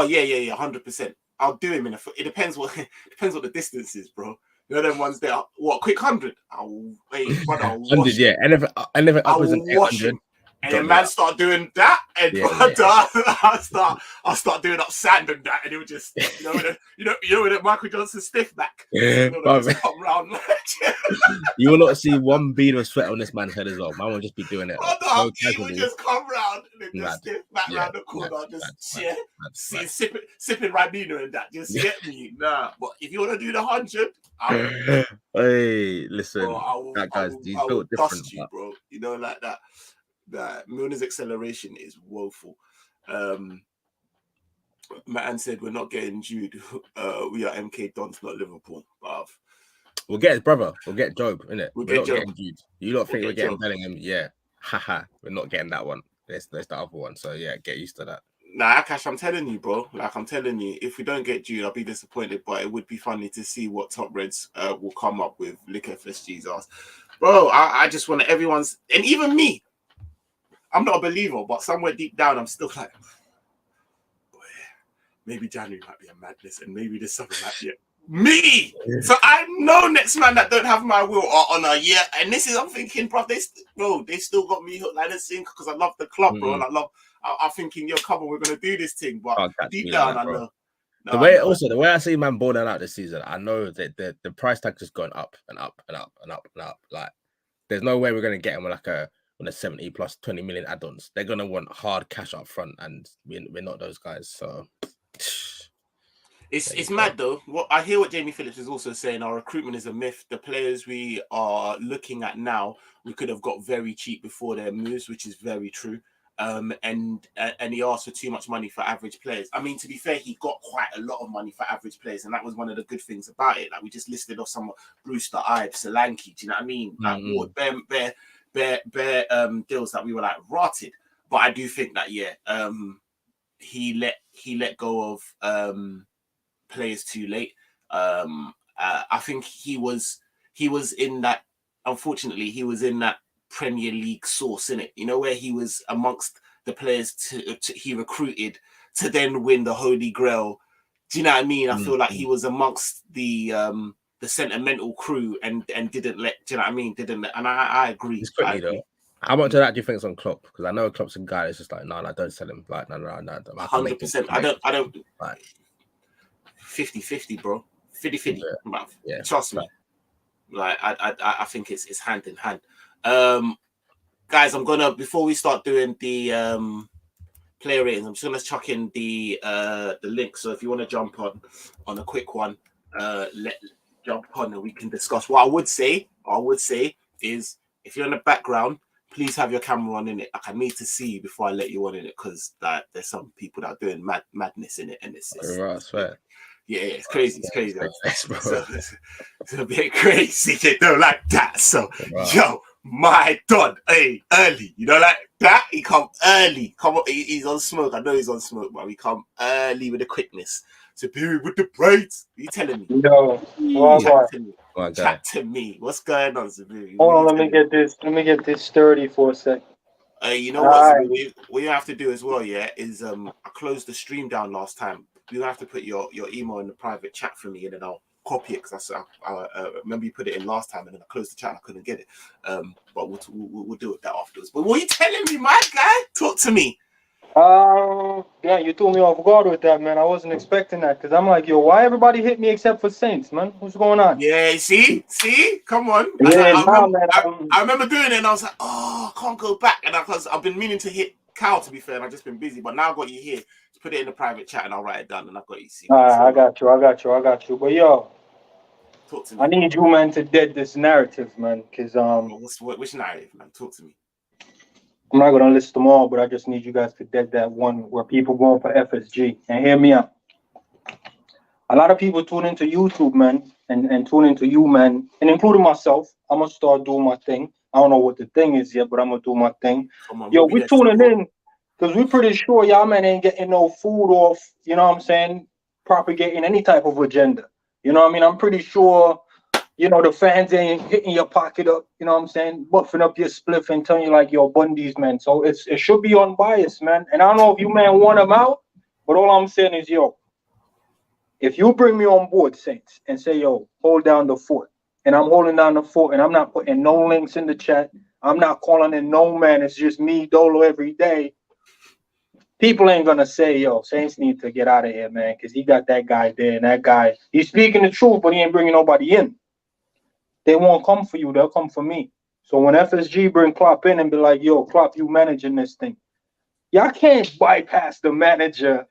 yeah, 100%. I'll do him in a. It depends what the distance is, bro. You know them ones there. What, quick 100? I'll wait, brother. I'll
100, yeah. Anything upwards than 800.
And then man start doing that, and I'll start doing up sand and that, and it would just, you know when Michael Johnson stiff back, just come round.
You will not see one bead of sweat on this man's head as well. Man will just be doing it.
Brother, he would just come round and then just stiff back round the corner, sipping Ribena and that. Just get me, nah. But if you want to do the 100,
hey, listen,
bro,
that guy's he's built different,
you, bro. You know, like that. That Milner's acceleration is woeful. Man said we're not getting Jude. We are MK Dons, not Liverpool. Bruv.
We'll get his brother. We'll get Job, innit?
We're
not
Job.
Getting Jude. You don't think we're getting
Job.
Bellingham? Yeah. Haha. We're not getting that one. There's the other one. So yeah, get used to that.
Nah, Akash, I'm telling you, bro. Like, I'm telling you, if we don't get Jude, I'll be disappointed. But it would be funny to see what Top Reds will come up with. Lick FSG's ass. Bro, I just want everyone's, and even me. I'm not a believer, but somewhere deep down, I'm still like, boy, maybe January might be a madness, and maybe this summer might be me. So I know next man that don't have my will are on a year, and this is, I'm thinking, bro, they still got me hooked like this thing because I love the club, bro, and I'm thinking, yo, come on, we're gonna do this thing, but deep down, I know.
The way I see man balling out this season, I know that the price tag just going up and up and up and up and up. Like, there's no way we're gonna get him with like a 70 plus 20 million add-ons. They're gonna want hard cash up front, and we're not those guys. So
it's mad though. What I hear, what Jamie Phillips is also saying, our recruitment is a myth. The players we are looking at now, we could have got very cheap before their moves, which is very true. And he asked for too much money for average players. I mean, to be fair, he got quite a lot of money for average players, and that was one of the good things about it. Like, we just listed off some Brewster, Ives, Solanke. Do you know what I mean? Like, bare deals that we were like rotted. But I do think that he let go of players too late. I think he was in that, unfortunately, he was in that Premier League sauce, in it, you know, where he was amongst the players he recruited to then win the Holy Grail. Do you know what I mean? I feel like he was amongst the sentimental crew and didn't let, do you know what I mean? And I agree.
Though. How much of that do you think is on Klopp? Because I know Klopp's a guy that's just like, no, don't sell him. Like, no.
100%. I don't. Like 50-50, bro. 50-50. Yeah. Trust me. Like, I think it's hand in hand. Guys, I'm gonna, before we start doing the player ratings, I'm just gonna chuck in the link. So if you want to jump on a quick one, jump on and we can discuss. What I would say is, if you're in the background, please have your camera on in it. Like, I need to see you before I let you on in it, because there's some people that are doing madness in it, and it's
I swear.
Yeah, it's crazy. It's crazy. So it's a bit crazy. They don't like that. So, yo, my God, hey, early. You know, like that. He come early. Come on, he's on smoke. I know he's on smoke, but he come early with the quickness. Superior with the braids. Are you telling me?
Yo,
chat to me. What's going on, Superior?
Hold on, let me get this sturdy for a sec.
You know what? What you have to do as well, is I closed the stream down last time. You have to put your email in the private chat for me, and then I'll copy it, because I remember you put it in last time, and then I closed the chat and I couldn't get it. But we'll do it that afterwards. But what are you telling me, my guy? Talk to me.
Yeah, you threw me off guard with that, man. I wasn't expecting that, because I'm like, yo, why everybody hit me except for Saints, man? What's going on?
Yeah, see, come on.
Yeah,
I remember doing it, and I was like, oh, I can't go back, and I've been meaning to hit Cal, to be fair, and I've just been busy. But now I got you here. Just put it in the private chat, and I'll write it down, and I've got you. See.
All right, I got you. But yo,
talk to me.
I need you, man, to dead this narrative, man, because
which narrative, man? Talk to me.
I'm not gonna list them all, but I just need you guys to dead that one where people going for FSG. And hear me out. A lot of people tune into YouTube, man, and tune into you, man, and including myself. I'm gonna start doing my thing. I don't know what the thing is yet, but I'm gonna do my thing.
Come on,
Yo,
we'll be
we
there for
tuning
support.
in because we're pretty sure y'all man ain't getting no food off, you know what I'm saying, propagating any type of agenda. You know what I mean? I'm pretty sure, you know, the fans ain't hitting your pocket up, you know what I'm saying, buffing up your spliff and telling you like, yo, Bundy's, man. So it should be unbiased, man. And I don't know if you, man, want them out, but all I'm saying is, yo, if you bring me on board, Saints, and say, yo, hold down the fort, and I'm holding down the fort, and I'm not putting no links in the chat, I'm not calling in no man, it's just me, Dolo, every day, people ain't gonna say, yo, Saints need to get out of here, man, because he got that guy there, and that guy, he's speaking the truth, but he ain't bringing nobody in. They won't come for you, they'll come for me. So when FSG bring Klopp in and be like, yo, Klopp, you managing this thing, y'all can't bypass the manager.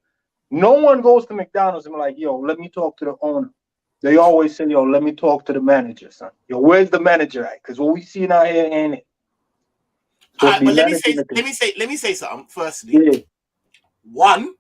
No one goes to McDonald's and be like, yo, let me talk to the owner. They always say, yo, let me talk to the manager, son. Yo, where's the manager at? Because what we see out here ain't it.
All right, but let me say something. Firstly,
yeah.
One,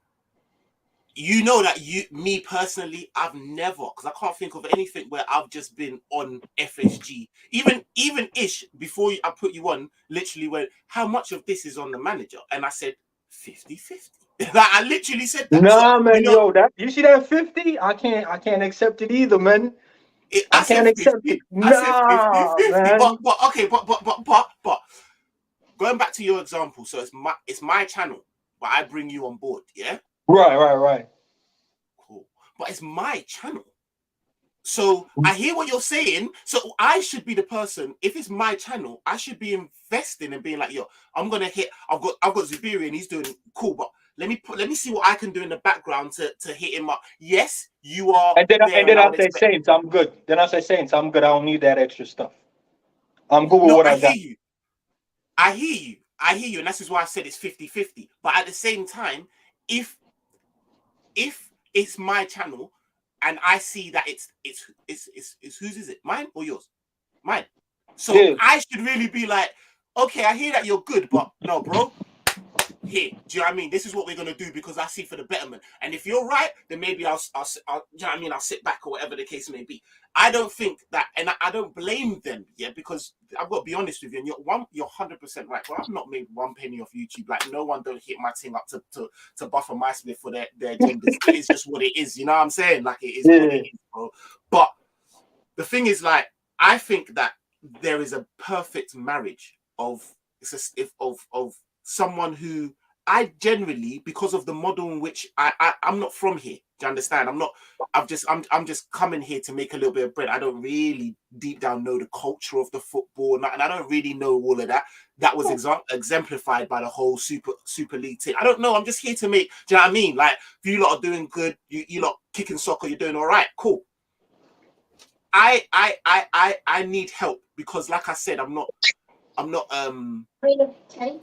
you know that me personally, I've never, because I can't think of anything where I've just been on FSG. Even ish before I put you on, literally went, how much of this is on the manager? And I said 50-50. Like, I literally said that.
Nah,
so,
man,
you know,
yo, that you see that 50? I can't accept it either, man. I can't accept it.
I said 50,
Nah,
50.
man.
But okay, but going back to your example, so it's my channel, but I bring you on board, yeah?
Right.
Cool. But it's my channel. So I hear what you're saying. So I should be the person, if it's my channel, I should be investing and being like, yo, I'm gonna hit, I've got Zubiri and he's doing cool, but let me see what I can do in the background to hit him up. Yes, you are
And then I say
expect.
Saints, I'm good. Then I say Saints, I'm good. I don't need that extra stuff. I'm good with
No,
what
I
I
hear
got.
you. I hear you, and that's why I said it's 50-50. But at the same time, if it's my channel and I see that it's whose is it? Mine or yours? Mine. So
Yeah.
I should really be like, okay, I hear that you're good, but no, bro. Here, do you know what I mean? This is what we're gonna do because I see for the betterment. And if you're right, then maybe I'll you know what I mean? I'll sit back or whatever the case may be. I don't think that, and I don't blame them, yeah, because I've got to be honest with you. And you're 100% right. Well, I've not made one penny off YouTube. Like no one don't hit my thing up to buffer my split for their agendas. It is just what it is. You know what I'm saying? Like it is what it is, bro. But the thing is, like, I think that there is a perfect marriage of someone who I generally, because of the model in which I'm not from here. Do you understand? I'm just coming here to make a little bit of bread. I don't really deep down know the culture of the football, and I don't really know all of that. That was exemplified by the whole Super League thing. I don't know. I'm just here to make. Do you know what I mean? Like, if you lot are doing good, you lot kicking soccer, you're doing all right. Cool. I need help because, like I said, I'm not.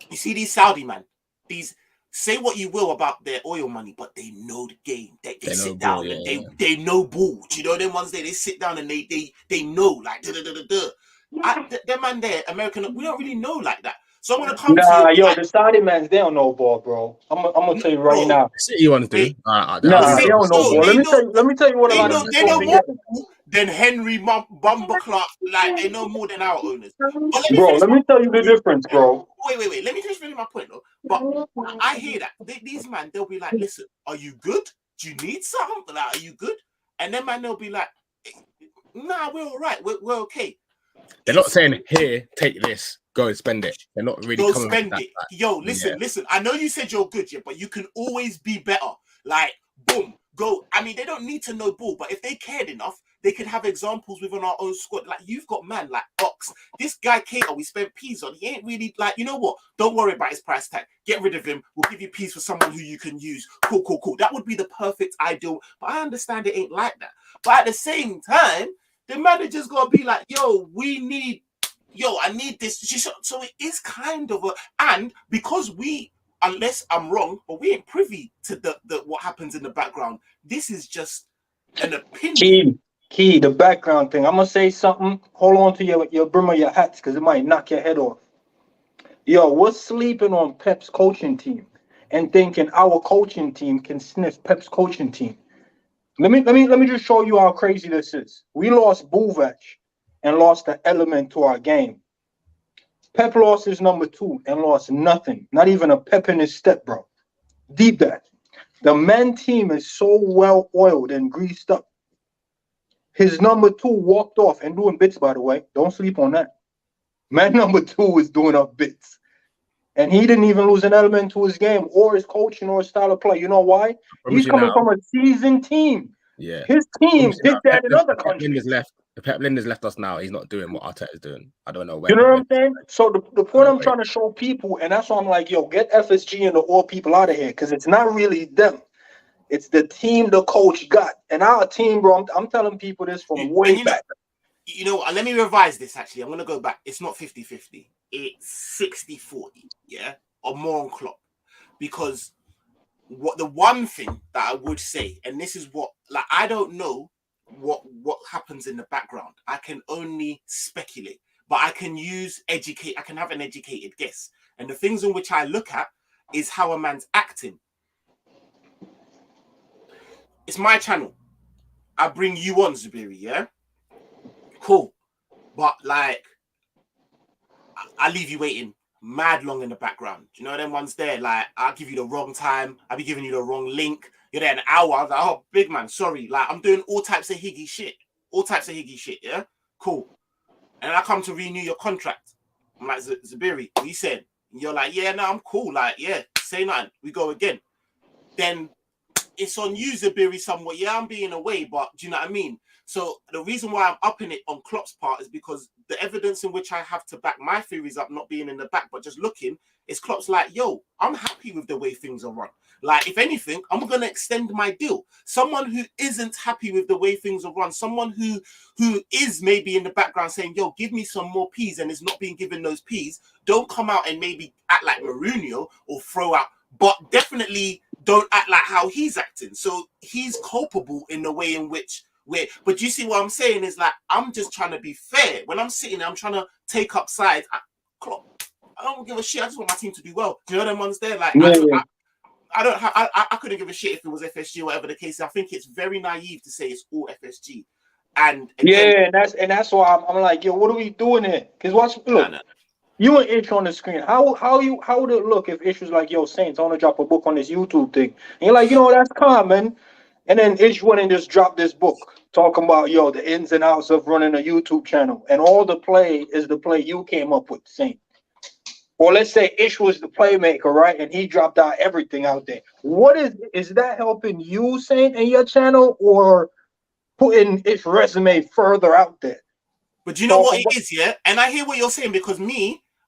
You see these Saudi man, these say what you will about their oil money, but they know the game. They sit down and they know ball. Do you know them ones they sit down and they know like them man there, American. We don't really know like that. So I'm gonna come to you.
Yo, the Saudi mans, they don't know ball, bro. I'm gonna tell you right now.
City ones do.
They don't know ball. Let me tell you what a lot of people be getting.
Than Henry Bumba Clark. Like they know more than our owners. But
let me tell you the difference, bro.
Wait. Let me just finish my point, though. But I hear that these man, they'll be like, "Listen, are you good? Do you need something? Like, are you good?" And then man, they'll be like, "Nah, we're all right. We're okay."
They're not saying, "Here, take this, go and spend it." They're not really
go spend it. Yo, listen. I know you said you're good, yeah, but you can always be better. Like, boom, go. I mean, they don't need to know ball, but if they cared enough, they could have examples within our own squad. Like, you've got man like Ox. This guy Cater, we spent peas on. He ain't really like, you know what? Don't worry about his price tag. Get rid of him. We'll give you peas for someone who you can use. Cool. That would be the perfect ideal. But I understand it ain't like that. But at the same time, the manager's got to be like, yo, I need this. So it is kind of and because unless I'm wrong, but we ain't privy to the what happens in the background. This is just an opinion.
Key, the background thing. I'm gonna say something. Hold on to your brim of your hats because it might knock your head off. Yo, we're sleeping on Pep's coaching team and thinking our coaching team can sniff Pep's coaching team. Let me just show you how crazy this is. We lost Buvac and lost the element to our game. Pep lost his number 2 and lost nothing. Not even a pep in his step, bro. Deep that. The man team is so well oiled and greased up. His number 2 walked off and doing bits, by the way. Don't sleep on that. Man number 2 is doing up bits. And he didn't even lose an element to his game or his coaching or his style of play. You know why? He's coming from a seasoned team.
Yeah.
His team did that in other countries.
If Pep Linder's left us now, he's not doing what Arteta is doing. I don't know where.
You know what I'm saying? So the point I'm trying to show people, and that's why I'm like, yo, get FSG and the all people out of here, because it's not really them. It's the team the coach got. And our team, bro, I'm telling people this from way back.
You know, let me revise this, actually. I'm going to go back. It's not 50-50. It's 60-40, yeah? Or more on Klopp. Because what the one thing that I would say, and this is what, like, I don't know what happens in the background. I can only speculate. But I can I can have an educated guess. And the things in which I look at is how a man's acting. It's my channel. I bring you on, Zubiri, yeah? Cool. But, like, I leave you waiting mad long in the background. Do you know them ones there? Like, I'll give you the wrong time. I'll be giving you the wrong link. You're there an hour. I was like, oh, big man, sorry. Like, I'm doing all types of higgy shit. All types of higgy shit, yeah? Cool. And then I come to renew your contract. I'm like, Zubiri, what you said? And you're like, yeah, no, I'm cool. Like, yeah, say nothing. We go again. Then it's on you, Zubiri, somewhat. Yeah, I'm being away, but do you know what I mean? So the reason why I'm upping it on Klopp's part is because the evidence in which I have to back my theories up, not being in the back, but just looking, is Klopp's like, yo, I'm happy with the way things are run. Like, if anything, I'm going to extend my deal. Someone who isn't happy with the way things are run, someone who is maybe in the background saying, yo, give me some more P's and is not being given those P's, don't come out and maybe act like Mourinho or throw out, but definitely don't act like how he's acting. So he's culpable in the way in which but you see what I'm saying is, like, I'm just trying to be fair. When I'm sitting there, I'm trying to take up sides. I don't give a shit. I just want my team to do well. Do you know them ones there? Like, I couldn't give a shit if it was FSG or whatever the case is. I think it's very naive to say it's all FSG. And again,
that's why I'm like, yo, what are we doing here? Because look, you and Ish on the screen. How would it look if Ish was like, yo, Saints, I want to drop a book on this YouTube thing? And you're like, you know, that's common. And then Ish went and just dropped this book talking about, yo, the ins and outs of running a YouTube channel. And all the play is the play you came up with, Saint. Or let's say Ish was the playmaker, right? And he dropped out everything out there. What is that helping you, Saint, in your channel, or putting Ish's resume further out there?
But do you know what it is, yeah? And I hear what you're saying, because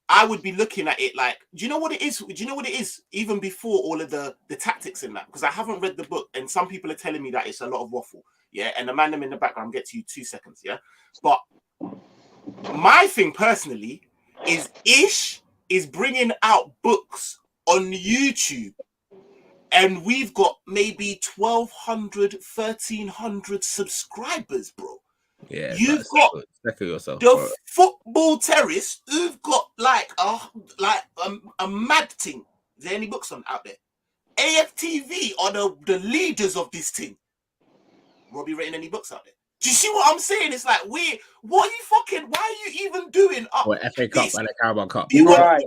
I would be looking at it like, do you know what it is? Do you know what it is? Even before all of the tactics in that, because I haven't read the book, and some people are telling me that it's a lot of waffle, yeah. And the man in the background, I'll get to you 2 seconds, yeah. But my thing personally is Ish is bringing out books on YouTube, and we've got maybe 1,200, 1,300 subscribers, bro.
Yeah,
you've got
yourself,
the bro. Football terrorists who've got like a mad thing. Is there any books on out there? AFTV are the leaders of this thing. Robbie written any books out there? Do you see what I'm saying? It's like, why are you even doing up
FA Cup and a Carabao Cup?
Right.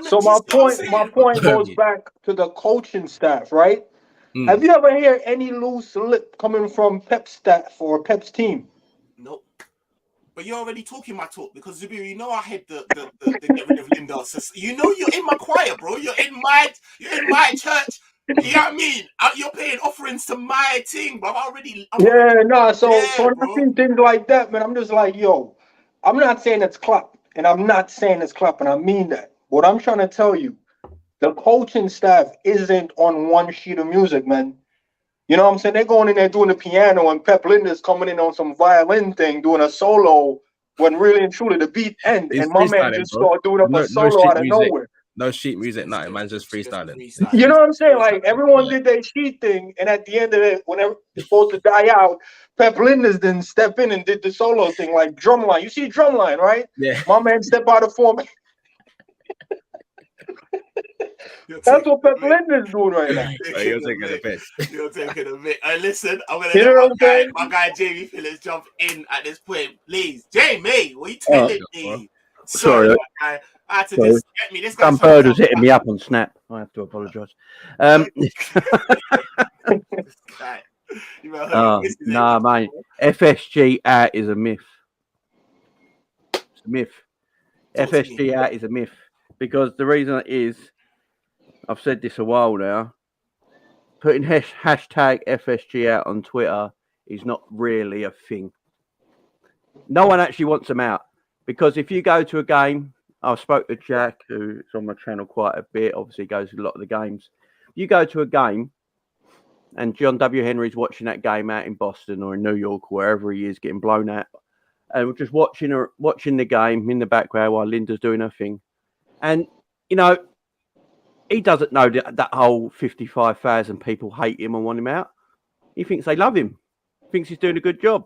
So my point goes back to the coaching staff, right? Have you ever heard any loose lip coming from Pep's staff or Pep's team?
Nope. But you're already talking my talk, because Zubiri, you know I hate the get rid of Linda. So, you know you're in my choir, bro. You're in my church. You know what I mean? You're paying offerings to my thing, bro. So when I see things like that, man, I'm just like, yo, I'm not saying it's Klopp, and I'm not saying it's Klopp, and I mean that. What I'm trying to tell you, the coaching staff isn't on one sheet of music, man. You know what I'm saying? They're going in there doing the piano, and Pep Linder's coming in on some violin thing, doing a solo, when really and truly the beat end, and my man just started doing up a solo out of nowhere.
No sheet music, nothing. Man's just freestyling.
You know what I'm saying? Like, everyone did their sheet thing, and at the end of it, whenever it's supposed to die out, Pep Linder's then step in and did the solo thing, like drumline. You see drumline, right?
Yeah.
My man step out of form. That's what Pep Linder's doing right now.
You're taking a piss.
You're taking a bit. Listen, I'm going to let my guy Jamie Phillips jump in at this point, please. Jamie, what are you telling me? Sorry. I had to
So,
just get me. This
some
guy's trying
bird
to
was hitting me up on Snap. I have to apologise.
This guy. You better hurt your missus,
Nah, mate. FSG out is a myth. It's a myth.
Talk to me.
FSG out is a myth because the reason is, I've said this a while now. Putting hashtag FSG out on Twitter is not really a thing. No one actually wants them out because if you go to a game, I spoke to Jack, who's on my channel quite a bit. Obviously, goes to a lot of the games. You go to a game, and John W. Henry's watching that game out in Boston or in New York, or wherever he is, getting blown out, and we're just watching the game in the background while Linda's doing her thing, and you know, he doesn't know that whole 55,000 people hate him and want him out. He thinks they love him. He thinks he's doing a good job.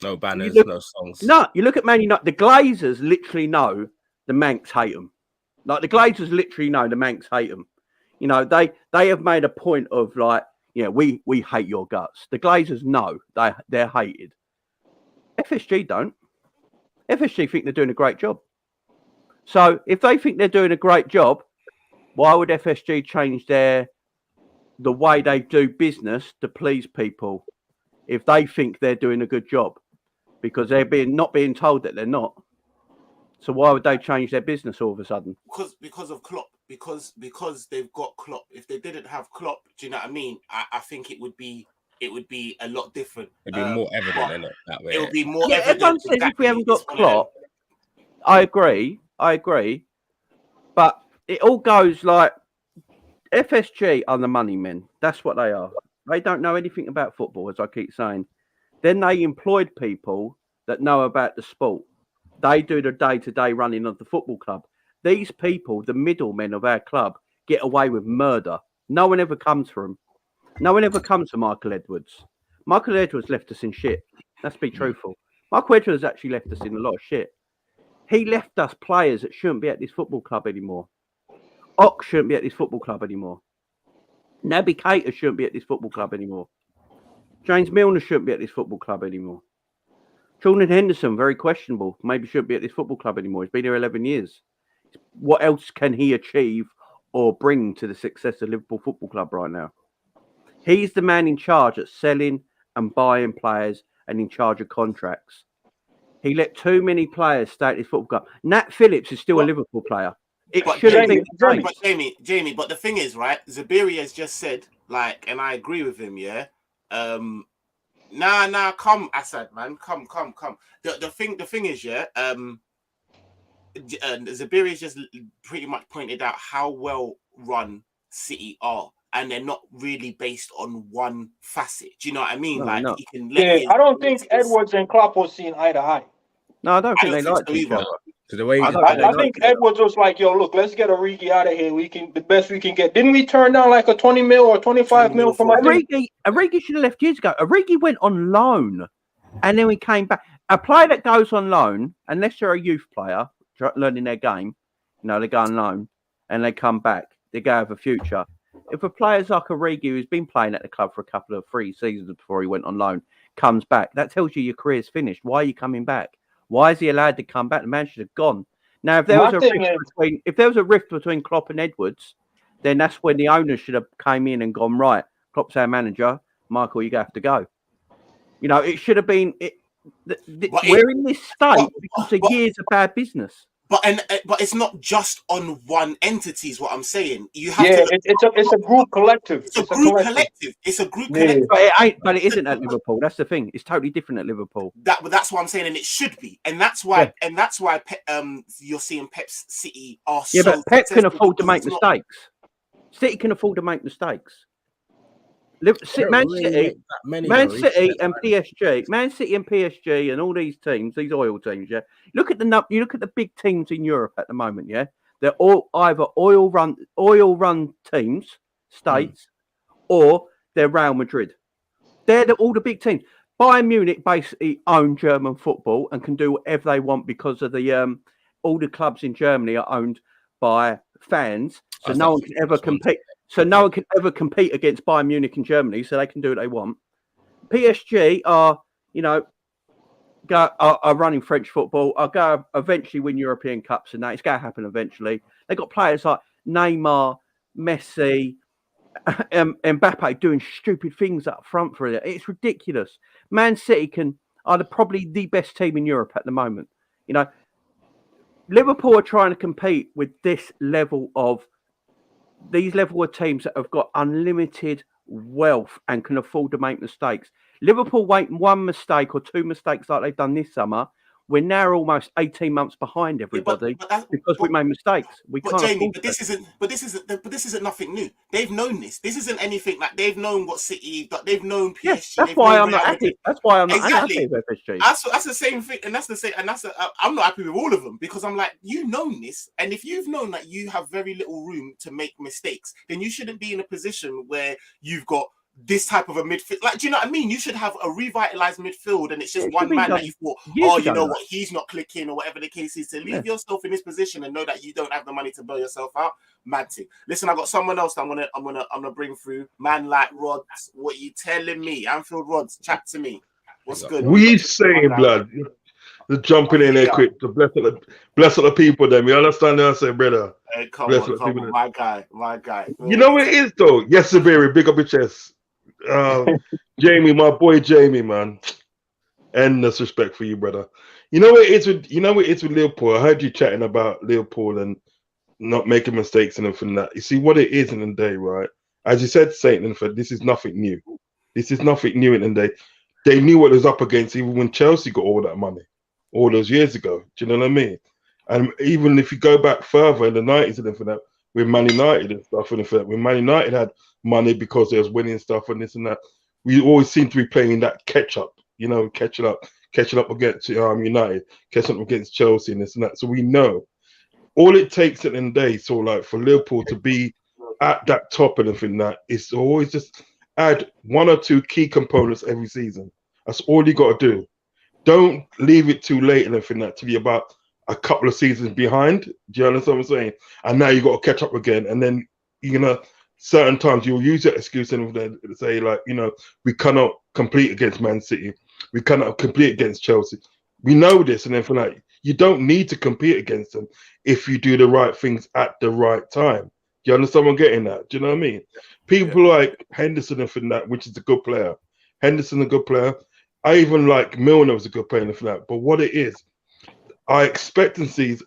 No banners, no songs.
No, you look at Man United. The Glazers literally know the Manx hate them. Like the Glazers literally know the Manx hate them. You know, they have made a point of like, yeah, we hate your guts. The Glazers know they're hated. FSG don't. FSG think they're doing a great job. So if they think they're doing a great job, why would FSG change the way they do business to please people if they think they're doing a good job? Because they're not being told that they're not. So why would they change their business all of a sudden?
Because of Klopp. Because they've got Klopp. If they didn't have Klopp, do you know what I mean? I think it would be a lot different.
It'd be more evident in it that way.
It would be more
Yeah,
evident.
everyone says if we haven't got Klopp, I agree. But it all goes like FSG are the money men. That's what they are. They don't know anything about football, as I keep saying. Then they employed people that know about the sport. They do the day-to-day running of the football club. These people, the middlemen of our club, get away with murder. No one ever comes for them. No one ever comes for Michael Edwards. Michael Edwards left us in shit. Let's be truthful. Michael Edwards actually left us in a lot of shit. He left us players that shouldn't be at this football club anymore. Ox shouldn't be at this football club anymore. Naby Keita shouldn't be at this football club anymore. James Milner shouldn't be at this football club anymore. Jordan Henderson, very questionable. Maybe shouldn't be at this football club anymore. He's been here 11 years. What else can he achieve or bring to the success of Liverpool Football Club right now? He's the man in charge at selling and buying players and in charge of contracts. He let too many players stay at his football club. Nat Phillips is still a Liverpool player. It should have been.
But Jamie, but the thing is, right? Zabiri has just said, like, and I agree with him, yeah. Nah, come, Assad, man, come. The thing is, yeah. Zabiri has just pretty much pointed out how well run City are, and they're not really based on one facet. Do you know what I mean?
No.
He can.
I don't think Edwards and Klopp was seen eye to eye.
No, I don't think they like each other.
So the way
I think Edwards was like, "Yo, look, let's get Origi out of here. We can the best we can get." Didn't we turn down like a 20 mil or 25 mil from
Origi should have left years ago. Origi went on loan, and then we came back. A player that goes on loan, unless you're a youth player learning their game, they go on loan and they come back. They go have a future. If a player's like Origi, who's been playing at the club for a couple of 3 seasons before he went on loan, comes back, that tells you your career's finished. Why are you coming back? Why is he allowed to come back? The man should have gone. Now, if there was a rift between Klopp and Edwards, then that's when the owners should have came in and gone, right, Klopp's our manager, Michael, you have to go. It should have been. We're in this state because of years of bad business.
But it's not just on one entity, is what I'm saying. You have
it's a group collective.
It's a group collective. It's a group collective.
But it isn't at Liverpool. That's the thing. It's totally different at Liverpool.
That's what I'm saying, and it should be. And that's why. And that's why. You're seeing Pep's City are so.
Yeah, but Pep can afford to make mistakes. City can afford to make mistakes. Man City and PSG and all these teams, these oil teams, yeah. You look at the big teams in Europe at the moment, yeah. They're all either oil run teams, states, or they're Real Madrid. They're all the big teams. Bayern Munich basically own German football and can do whatever they want because of the all the clubs in Germany are owned by fans, so no one can ever compete. So no one can ever compete against Bayern Munich in Germany, so they can do what they want. PSG are, are running French football. Are going to eventually win European Cups and that. It's going to happen eventually. They got players like Neymar, Messi, Mbappe doing stupid things up front for it. It's ridiculous. Man City are probably the best team in Europe at the moment. You know, Liverpool are trying to compete with these level of teams that have got unlimited wealth and can afford to make mistakes. Liverpool make one mistake or two mistakes like they've done this summer. We're now almost 18 months behind everybody because we made mistakes. We can't.
Jamie, but this isn't nothing new. They've known this. This isn't anything like they've known what City. They've known PSG.
Yes, that's why I'm not happy. That's why I'm not happy with PSG.
That's the same thing, and I'm not happy with all of them because I'm like, you've known this, and if you've known that you have very little room to make mistakes, then you shouldn't be in a position where you've got this type of a midfield. Like, do you know what I mean? You should have a revitalized midfield, and it's just one man that you thought, oh, you know what, he's not clicking or whatever the case is. To leave yourself in this position and know that you don't have the money to bail yourself out, mad thing. Listen, I got someone else that I'm gonna bring through. Man like Rods, what you telling me? Anfield Rods, chat to me. What's good?
We saying, blood. The jumping in there quick. The bless of the people. Then we understand what I say, brother.
Hey, come on, my guy.
You know what it is though. Yes, Sabiri, big up your chest. Jamie, my boy Jamie, man. Endless respect for you, brother. You know what it is with Liverpool. I heard you chatting about Liverpool and not making mistakes and everything that. You see what it is in the day, right? As you said, Saint Linford, this is nothing new. This is nothing new in the day. They knew what it was up against even when Chelsea got all that money all those years ago. Do you know what I mean? And even if you go back further in the 90s and everything that, with Man United and stuff, and when Man United had money because they was winning stuff and this and that, we always seem to be playing that catch up, catching up against United, catching up against Chelsea and this and that. So we know all it takes at the end of the day, so like for Liverpool to be at that top and everything that, it's always just add one or two key components every season. That's all you got to do. Don't leave it too late and everything that to be about a couple of seasons behind. Do you understand what I'm saying? And now you got to catch up again, and then certain times you'll use that excuse and say like, we cannot compete against Man City, we cannot compete against Chelsea. We know this, and then for like, you don't need to compete against them if you do the right things at the right time. Do you understand what I'm getting at? Do you know what I mean? People like Henderson and for that, which is a good player. Henderson a good player. I even like Milner was a good player and for that. But what it is, our expectancies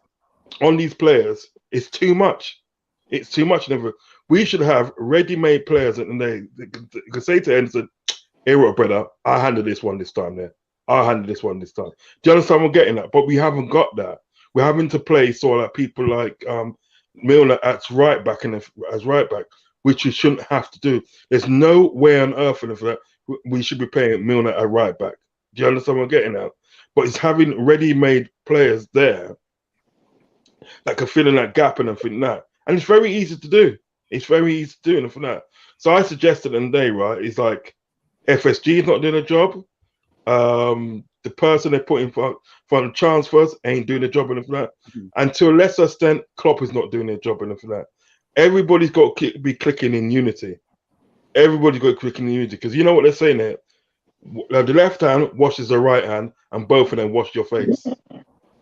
on these players is too much. It's too much. We should have ready-made players, and they could say to Henderson, "Hey, brother, I handle this one this time. There, I handle this one this time." Do you understand what I'm getting at? But we haven't got that. We're having to play sort of like people like Milner as right back, which we shouldn't have to do. There's no way on earth for that we should be playing Milner at right back. Do you understand what I'm getting at? But it's having ready-made players there that can fill in that gap and everything that. And it's very easy to do. It's very easy to do and for that. So I suggested in the day, right, is like FSG is not doing a job. The person they put in front of transfers ain't doing a job and for that. And to a lesser extent, Klopp is not doing their job and for that. Everybody's got to be clicking in unity. Everybody's got to click in unity because you know what they're saying there. The left hand washes the right hand, and both of them wash your face.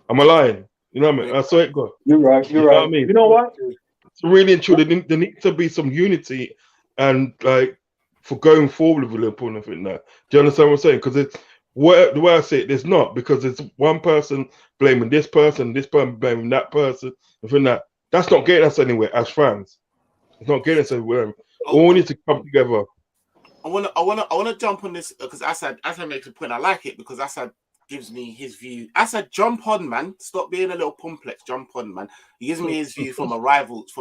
Am I lying? You know what I mean? That's how it goes.
You're right. You're right. What I mean? You know what?
It's really and true. There needs to be some unity and like for going forward with Liverpool and everything that. Do you understand what I'm saying? Because it's the way I say it, there's not because there's one person blaming this person blaming that person, and that. That's not getting us anywhere as fans. It's not getting us anywhere. All need to come together.
I wanna jump on this because Assad makes a point. I like it because Assad gives me his view. Assad, jump on, man. Stop being a little complex. Jump on, man. He gives me his view from a rival's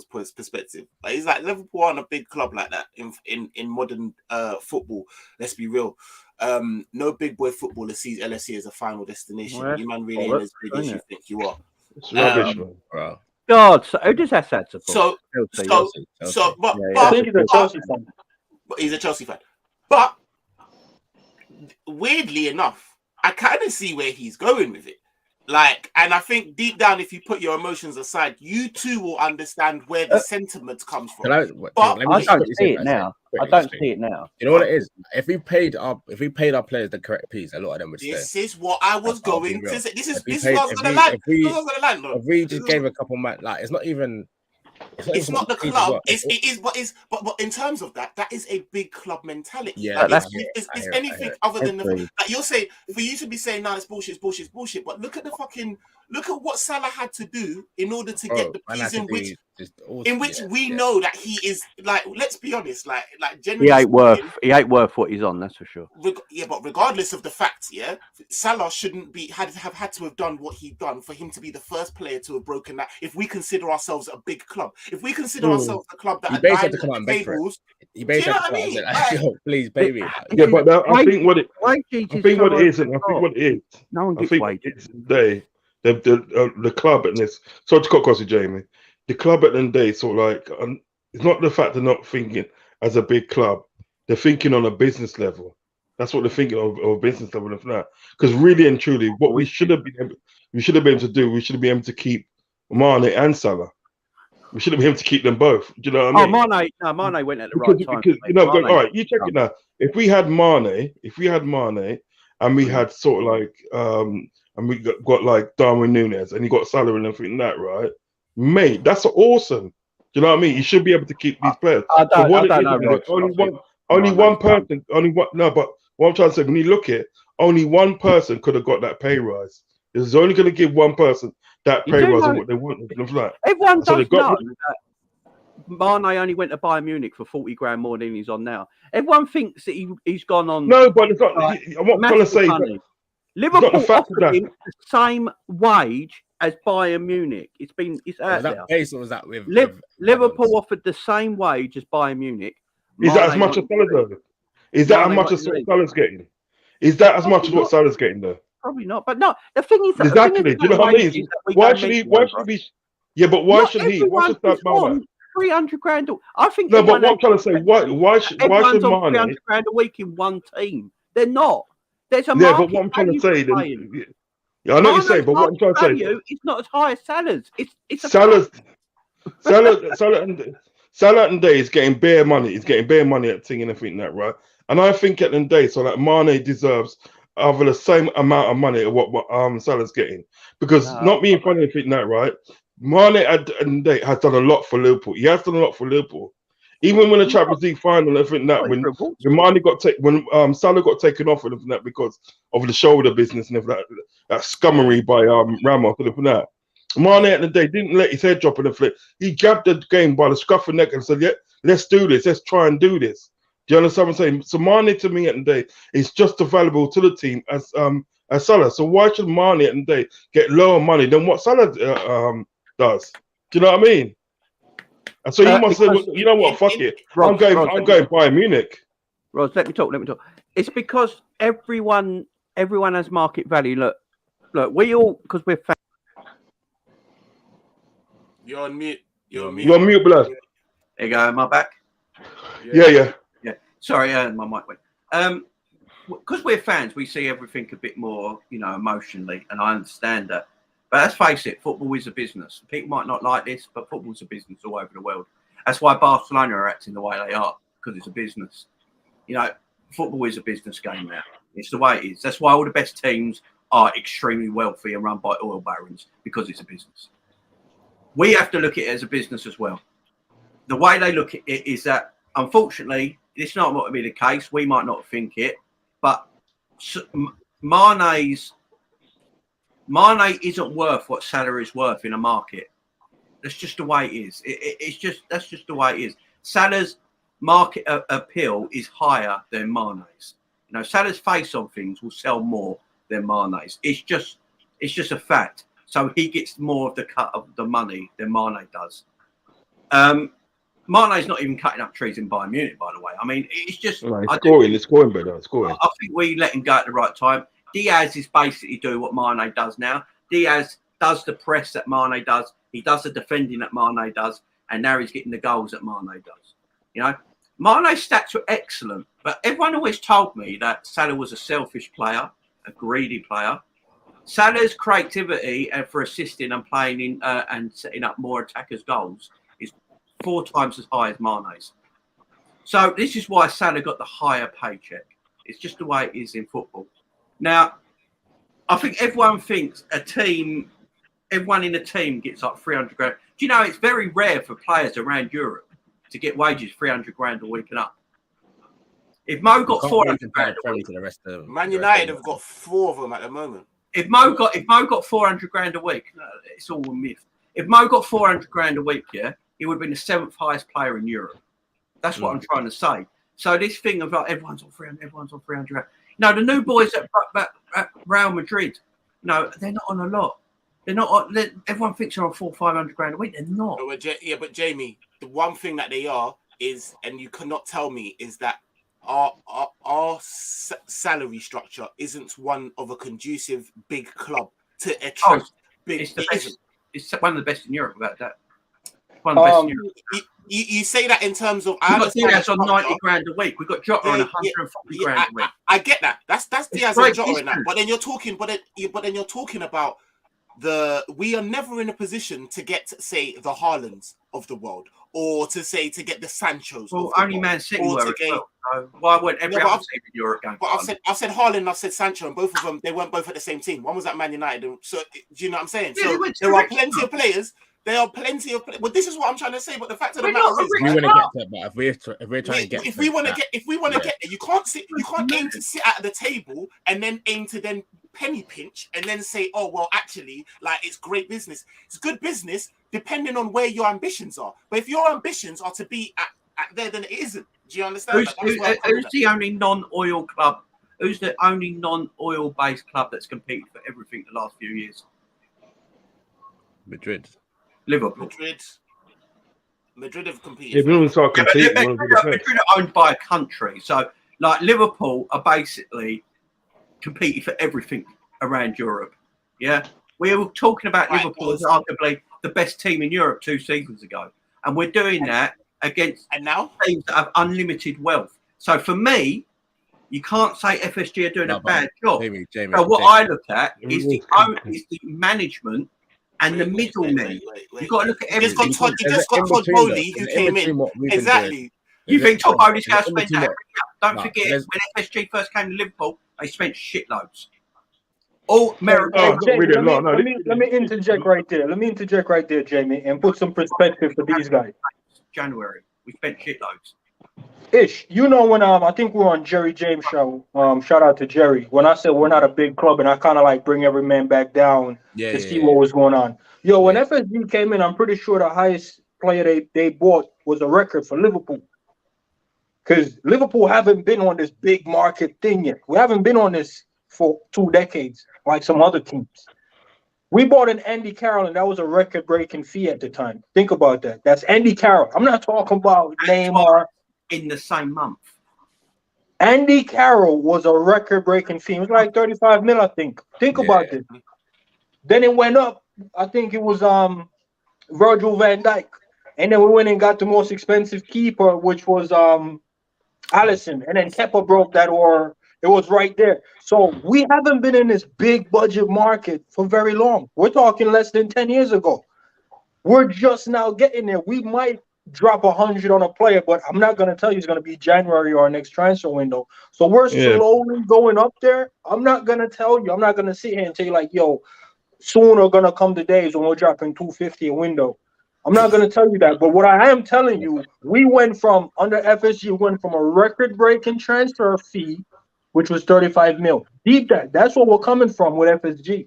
perspective. Like, he's like, Liverpool aren't a big club like that in modern football. Let's be real. No big boy footballer sees LFC as a final destination. You man really ain't as big as you think you are.
It's rubbish, man.
Bro. God, so who does Assad support?
But
I think he's a Chelsea fan.
But he's a Chelsea fan. But weirdly enough, I kind of see where he's going with it. Like, and I think deep down, if you put your emotions aside, you too will understand where the sentiment comes from.
Let me
I
just
don't
quickly
see
say
it
that,
now. I
quickly,
don't
just
see it now.
You know what it is? If we paid our players the correct piece, a lot of them would stay.
This is what I was
I'll be
going
real.
to say. This is
If
where I was going to land.
If we just gave a couple man, like it's not even
It's not the
so much
club.
well.
But in terms of that, that is a big club mentality.
Yeah,
like,
that's
it's anything other than the like you'll say for you to be saying no, it's bullshit. But look at what Salah had to do in order to get the piece in which we know that he is like. Let's be honest, like
he
generally
ain't worth what he's on. That's for sure.
But regardless of the fact, Salah shouldn't have had to have done what he done for him to be the first player to have broken that. If we consider ourselves a big club, if we consider ourselves a club that are dying at the tables,
you know what I mean? Please, baby.
Yeah, but I think what it is,
No one gets wages.
The club and this. Sorry to cut across you, Jamie. The club at the end of the day, sort of like, it's not the fact they're not thinking as a big club. They're thinking on a business level. That's what they're thinking of a business level of that. Because really and truly, what we should have been able to do, we should have been able to keep Mane and Salah. We should have been able to keep them both. Do you know what I mean?
Mane went at the right time.
Because all right, you check it now. If we had Mane, and we had sort of like, and we got like Darwin Núñez, and you got Salah and everything like that, right? Mate, that's awesome. Do you know what I mean? You should be able to keep these players.
I don't know, Rod.
Only one person. No, but what I'm trying to say, when you look at it, only one person could have got that pay rise. It's only going to give one person that pay rise and what they want.
Everyone does know that Mane only went to Bayern Munich for 40 grand more than he's on now. Everyone thinks that he's gone on.
No, but it's not. What I'm trying to say,
Liverpool offered him the same wage as Bayern Munich. It's out there.
Base or was that with
Liverpool offered the same wage as Bayern Munich.
Is that as much as Salah's? Is that as much as Salah's getting? Is that as much as what Salah's getting though?
Probably not. But no, the thing is that
exactly. Do you know what I mean? Why should he? Why should he? Yeah, but why should he? Why should that Mane?
300 grand. I think.
No, but what I'm trying to say, why should Mane?
300 grand a week in one team. They're not. There's a
market. Yeah, but what I'm trying to say, yeah, I know what you're saying, but what I'm trying to say,
it's not as high as Salah's. It's
Salah and Day is getting bare money. He's getting bare money at thing and everything that, right? And I think at the end of the day, so like Mane deserves over the same amount of money of what Salah's getting, because not being funny anything that, right? Mane at the end of the day has done a lot for Liverpool. He has done a lot for Liverpool. Even when the Champions League final and everything that, when Salah got taken off and everything that because of the shoulder business and everything that scummery by Ramos and everything that. Mane at the day didn't let his head drop in the flip. He grabbed the game by the scruff of the neck and said, "Yeah, let's do this. Let's try and do this." Do you understand what I'm saying? So Mane to me at the day is just as valuable to the team as Salah. So why should Mane at the day get lower money than what Salah does? Do you know what I mean? And so you must say, you know what? Fuck it. I'm going Bayern Munich.
Ross, let me talk. It's because everyone has market value. Look, we all, because we're fans.
You're on mute.
You're on mute, blood.
There you go. Am I back?
Yeah.
Sorry, my mic went. Because we're fans, we see everything a bit more, emotionally, and I understand that. But let's face it, football is a business. People might not like this, but football's a business all over the world. That's why Barcelona are acting the way they are, because it's a business. Football is a business game now. It's the way it is. That's why all the best teams are extremely wealthy and run by oil barons, because it's a business. We have to look at it as a business as well. The way they look at it is that, unfortunately, it's not going to be the case. We might not think it, but Mane isn't worth what Salah is worth in a market. That's just the way it is. That's just the way it is. Salah's market appeal is higher than Mane's. Salah's face on things will sell more than Mane's. It's just a fact. So he gets more of the cut of the money than Mane does. Mane's not even cutting up trees in Bayern Munich, by the way. I mean, it's just...
It's scoring better.
I think we let him go at the right time. Diaz is basically doing what Mane does now. Diaz does the press that Mane does. He does the defending that Mane does. And now he's getting the goals that Mane does. Mane's stats were excellent. But everyone always told me that Salah was a selfish player, a greedy player. Salah's creativity and for assisting and playing in and setting up more attackers' goals is 4 times as high as Mane's. So this is why Salah got the higher paycheck. It's just the way it is in football. Now, I think everyone thinks everyone in a team gets like 300 grand. Do you know it's very rare for players around Europe to get wages 300 grand a week and up? If Mo got 400 grand a week,
to the rest of
Man United have got 4 of them at the moment.
If Mo got 400 grand a week, no, it's all a myth. If Mo got 400 grand a week, yeah, he would have been the 7th highest player in Europe. That's what I'm trying to say. So this thing of like everyone's on 300. No, the new boys at Real Madrid, no, they're not on a lot. They're not on. Everyone thinks they're on 400-500 grand a week. They're not.
Yeah, but Jamie, the one thing that they are is, and you cannot tell me, is that our salary structure isn't one of a conducive big club to attract big.
It's the best. It's one of the best in Europe. About that. One of the best in Europe. You say that in terms of we've got Diaz on 90 grand a week. We've got Jota on 140 grand a week.
I get that. That's Diaz and Jota in that. But then you're talking. But then you're talking about we are never in a position to get, say, the Haalands of the world, or to get the Sanchos.
Well, only Man City were. So why won't every other team in Europe go?
But I said Haaland, I said Sancho, and both of them, they weren't both at the same team. One was at Man United. So do you know what I'm saying?
Yeah,
so there are plenty of players. There are plenty of. Well, this is what I'm trying to say. But the fact of the matter is,
we want to get there. But if we're trying to get,
if we want to get there, you can't aim to sit at the table and then aim to then penny pinch and then say, oh well, actually, like, it's great business. It's good business depending on where your ambitions are. But if your ambitions are to be at there, then it isn't. Do you understand?
Who's the only non-oil club? Who's the only non-oil based club that's competed for everything the last few years?
Madrid.
Liverpool.
Madrid have competed.
If we start competing,
Madrid are owned by a country, so like Liverpool are basically competing for everything around Europe. Yeah, we were talking about Liverpool as arguably the best team in Europe 2 seasons ago, and we're doing that against teams that have unlimited wealth. So for me, you can't say FSG are doing a bad job.
Jamie,
so what I look at is the management and the middlemen. You've got to look at everything.
You just got Todd Bowley who came in. Exactly.
You think Todd Bowley's going to spend that? Don't forget, when FSG first came to Liverpool, they spent shitloads. All merit.
Let me interject right there. Jamie, and put some perspective for these guys.
January, we spent shitloads.
Ish, you know, when I think we were on Jerry James show. Shout out to Jerry. When I said we're not a big club, and I kind of like bring every man back down to see what was going on. Yo, when FSG came in, I'm pretty sure the highest player they bought was a record for Liverpool. Because Liverpool haven't been on this big market thing yet. We haven't been on this for 2 decades like some other teams. We bought an Andy Carroll, and that was a record-breaking fee at the time. Think about that. That's Andy Carroll. I'm not talking about Neymar.
In the same month.
Andy Carroll was a record-breaking fee. It was like 35 mil, I think. Think about it. Then it went up. I think it was Virgil van Dijk. And then we went and got the most expensive keeper, which was Alisson. And then Kepa broke that, or it was right there. So we haven't been in this big budget market for very long. We're talking less than 10 years ago. We're just now getting there. We might drop 100 on a player, but I'm not going to tell you it's going to be January or next transfer window. So we're slowly going up there. I'm not going to tell you. I'm not going to sit here and tell you like, yo, soon are going to come the days when we're dropping 250 a window. I'm not going to tell you that. But what I am telling you, we went from, under FSG, went from a record-breaking transfer fee, which was 35 mil. Deep that. That's what we're coming from with FSG.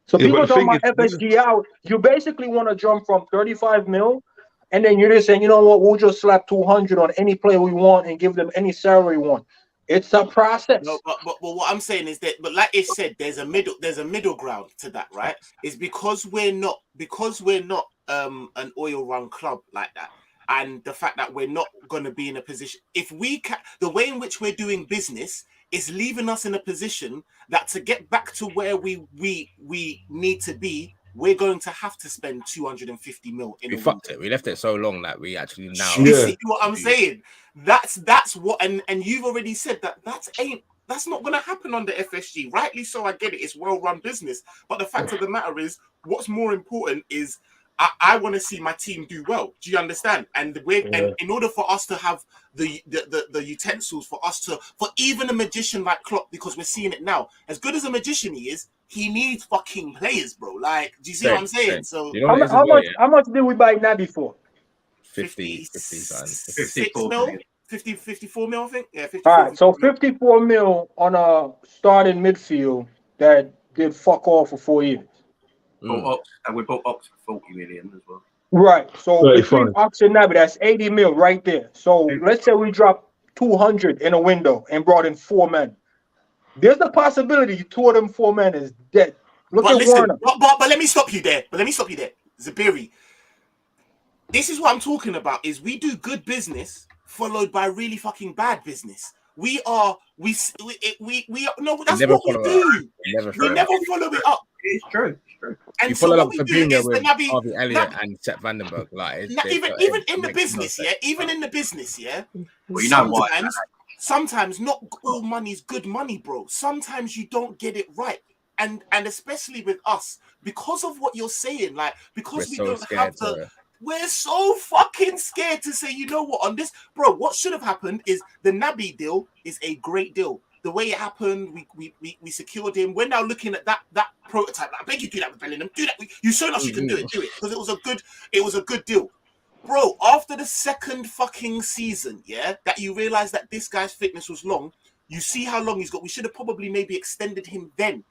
So people talking about FSG out, you basically want to jump from 35 mil, and then you're just saying, you know what, we'll just slap 200 on any player we want and give them any salary we want. It's a process.
No, but what I'm saying is that, but like Ish said, there's a middle ground to that, right? It's because we're not an oil run club like that, and the fact that we're not going to be in a position, if we the way in which we're doing business is leaving us in a position that to get back to where we need to be, we're going to have to spend 250 mil.
We fucked it. We left it so long that we actually now.
You see what I'm saying? That's what, and you've already said that That's not going to happen under FSG. Rightly so, I get it. It's well-run business. But the fact of the matter is, what's more important is I want to see my team do well. Do you understand? And and in order for us to have the utensils for even a magician like Klopp, because we're seeing it now, as good as a magician he needs fucking players, bro. Like, do you see what I'm saying? So
you know
how much did we buy Naby for?
54 mil, I think. Yeah, 54.
All right, so 54 mil on a starting midfield that did fuck all for 4 years.
And we bought Ox for 40 million as well.
Right. So
35.
between Ox and Naby, that's 80 mil right there. So let's say we dropped 200 in a window and brought in 4 men. There's the possibility 2 of them 4 men is dead. Look at Warner.
But let me stop you there. Zabiri. This is what I'm talking about. Is we do good business followed by really fucking bad business. We no, that's what we do. We never follow it up.
It's true.
And
you
so
follow
what
up
we do is
with
the Naby,
Harvey Elliott and Sepp Vandenberg. Like
even in the business,
Well, you know what?
Sometimes not all money is good money, bro. Sometimes you don't get it right. And especially with us, because of what you're saying, like, because we're so fucking scared to say, you know what, on this, bro, what should have happened is the Naby deal is a great deal. The way it happened, we secured him. We're now looking at that prototype. I beg you, do that with Bellingham. Do that. You showed us you can do it. Do it, because it was a good deal. Bro, after the second fucking season, that you realize that this guy's fitness was long, you see how long he's got. We should have probably maybe extended him then.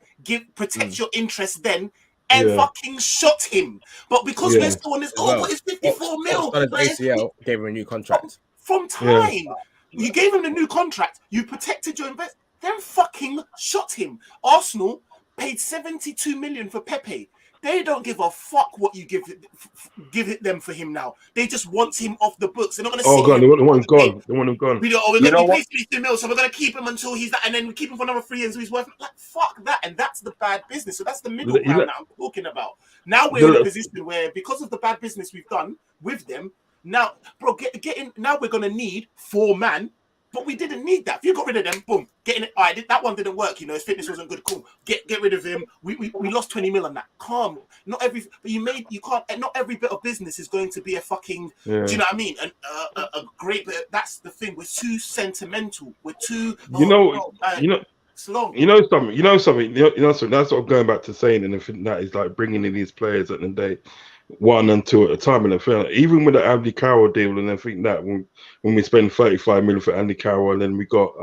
Protect your interest then, and fucking shot him. But because we're still on this, but it's 54 mil.
ACL gave him a new contract.
From time. You gave him the new contract. You protected your investment. Then fucking shot him. Arsenal paid 72 million for Pepe. They don't give a fuck what you give it them for him now. They just want him off the books. They're not going to.
Oh god, they want him gone. They want him gone.
We're going to pay 52 mil, so we're going to keep him until he's that, and then we keep him for another 3 years, so he's worth like fuck that. And that's the bad business. So that's the middle ground that I'm talking about. Now we're in a position where, because of the bad business we've done with them, now, bro, now we're going to need 4 man. But we didn't need that. If you got rid of them, boom, getting it. All right, that one didn't work. His fitness wasn't good. Cool, get rid of him. We lost 20 mil on that. Calm. Not every bit of business is going to be a fucking. Do you know what I mean? And a great bit. That's the thing. We're too sentimental. We're too. It's long.
You know something. That's what I'm going back to saying, and I think that is like bringing in these players at the day. 1 and 2 at a time, and I feel like even with the Andy Carroll deal, and I think that when we spend 35 million for Andy Carroll, and then we got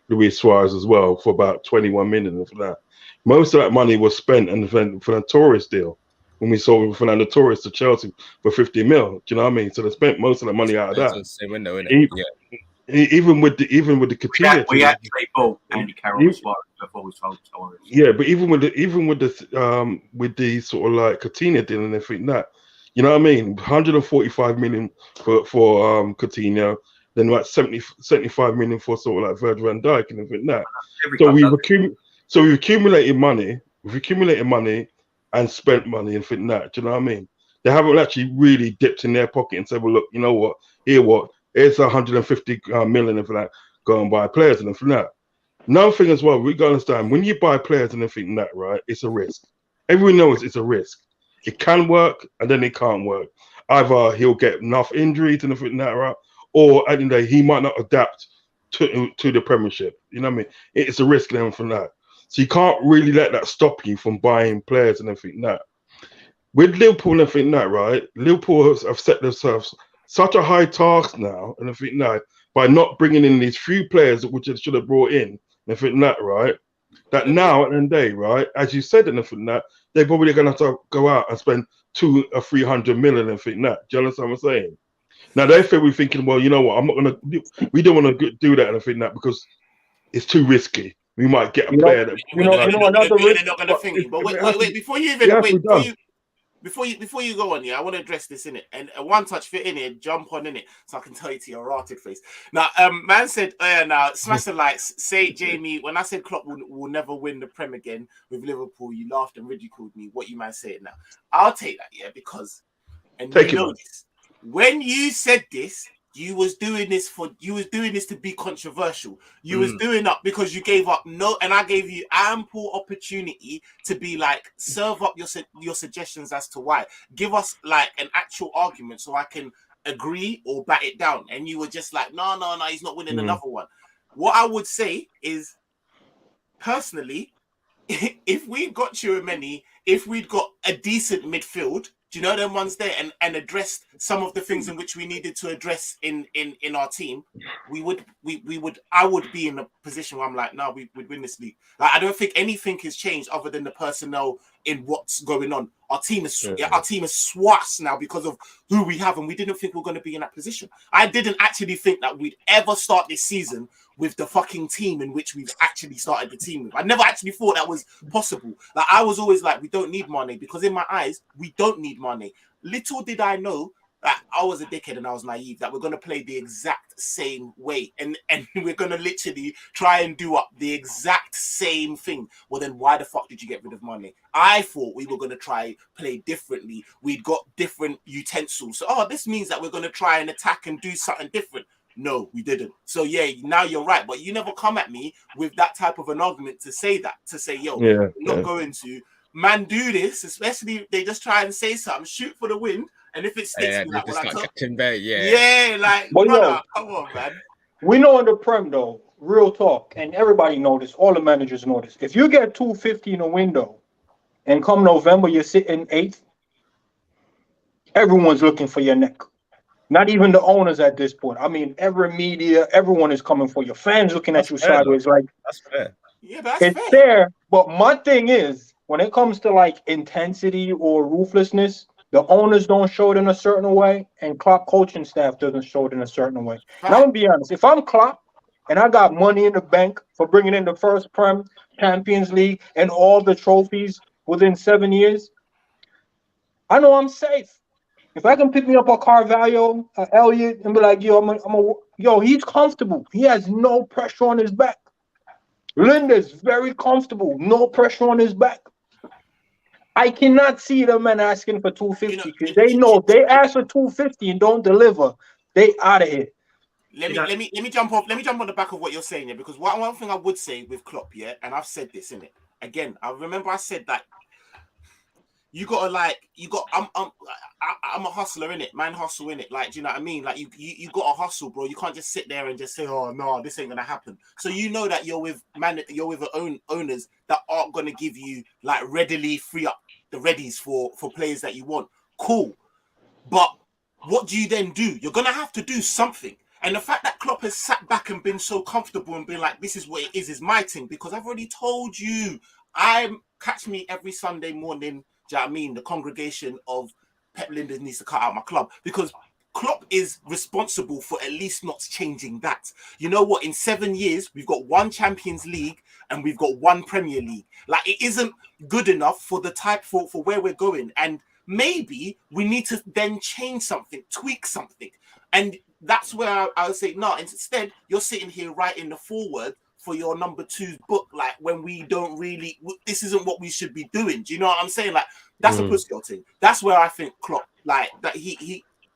Luis Suarez as well for about 21 million for that. Most of that money was spent for the Torres deal when we sold Fernando Torres to Chelsea for 50 mil. Do you know what I mean? So they spent most of the money out of that.
Same window, innit?
Even with the Coutinho,
we actually bought Andy Carroll as well before we sold Torres.
Yeah, but even with the sort of like Coutinho deal and everything that, you know what I mean, 145 million for Coutinho, then like 75 million for sort of like Virgil van Dijk and everything that. So we've accumulated money and spent money and everything that. Do you know what I mean? They haven't actually really dipped in their pocket and said, well, look, you know what? It's 150 million for that. Go and buy players and for that. Another thing as well, we got to understand, when you buy players and everything that, right, it's a risk. Everyone knows it's a risk. It can work and then it can't work. Either he'll get enough injuries and everything that, right, or at the end of the day, he might not adapt to the Premiership. You know what I mean? It's a risk then from that. So you can't really let that stop you from buying players and everything that. With Liverpool and everything that, right, Liverpool have set themselves such a high task now, and I think that by not bringing in these few players which they should have brought in, and I think that, right, that now at the end of the day, right, as you said, and I think that they're probably going to have to go out and spend 200 or 300 million, and I think that. Do you understand what I'm saying? Now therefore we're thinking, well, you know what, we don't want to do that, and I think that because it's too risky. We might get a player that
another risk. They're not going to think. But wait, before you even Before you go on, I want to address this in it, and one touch fit in it, jump on in it, so I can tell you to your rotted face. Now, man said, now smash the likes. Say, Jamie, when I said Klopp will never win the Prem again with Liverpool, you laughed and ridiculed me. What you man saying now? I'll take that, because, and you know this. When you said this, you was doing this to be controversial. You was doing up because you gave up and I gave you ample opportunity to be like, serve up your suggestions as to why. Give us like an actual argument so I can agree or bat it down. And you were just like, no, he's not winning another one. What I would say is, personally, if we got Chouameni, if we'd got a decent midfield, do you know them ones there, and addressed some of the things in which we needed to address in our team, I would be in a position where I'm like, no, we'd win this league. Like, I don't think anything has changed other than the personnel in what's going on. Our team is swass now because of who we have, and we didn't think we were going to be in that position. I didn't actually think that we'd ever start this season with the fucking team in which we've actually started the team with. I never actually thought that was possible. Like, I was always like, we don't need Mane, because in my eyes, we don't need Mane. Little did I know that I was a dickhead and I was naive, that we're going to play the exact same way. And we're going to literally try and do up the exact same thing. Well, then why the fuck did you get rid of Mane? I thought we were going to try play differently. We'd got different utensils. So, this means that we're going to try and attack and do something different. No, we didn't. So yeah, now you're right, but you never come at me with that type of an argument to say, we're not going to do this, especially if they just try and say something, shoot for the wind, and if it sticks,
like Captain Bay,
like,
but
brother, come on, man.
We know in the Prem though, real talk, and everybody know this, all the managers know this. If you get 250 in a window, and come November you're sitting 8th, everyone's looking for your neck. Not even the owners at this point. I mean, every media, everyone is coming for your fans, looking at you sideways. Like,
that's fair.
Yeah, that's
it's fair. But my thing is, when it comes to like intensity or ruthlessness, the owners don't show it in a certain way, and Klopp coaching staff doesn't show it in a certain way. And I'm gonna be honest, if I'm Klopp and I got money in the bank for bringing in the first Prem, Champions League, and all the trophies within 7 years, I know I'm safe. If I can pick me up a Carvalho, Elliott, and be like, yo, he's comfortable. He has no pressure on his back. Linda's very comfortable, no pressure on his back. I cannot see the man asking for 250 because they know if they ask for 250 and don't deliver, they out of here.
Let me jump off. Let me jump on the back of what you're saying here, because one thing I would say with Klopp, and I've said this in it again. I remember I said that. I'm a hustler in it, man. Hustle in it, like, do you know what I mean? Like, you got to hustle, bro. You can't just sit there and just say, oh no, this ain't gonna happen. So you know that you're with owners that aren't gonna give you like readily free up the readies for players that you want. Cool, but what do you then do? You're gonna have to do something. And the fact that Klopp has sat back and been so comfortable and been like, this is what it is my thing, because I've already told you, catch me every Sunday morning. Do you know what I mean? The congregation of Pep Linders needs to cut out my club, because Klopp is responsible for at least not changing that. You know what? In 7 years, we've got 1 Champions League and we've got 1 Premier League. Like, it isn't good enough for the type for where we're going. And maybe we need to then change something, tweak something. And that's where I would say, no, instead, you're sitting here writing the foreword for your number 2's book, like, when we don't really, this isn't what we should be doing. Do you know what I'm saying? Like, that's a pussy thing. That's where I think Klopp, like, that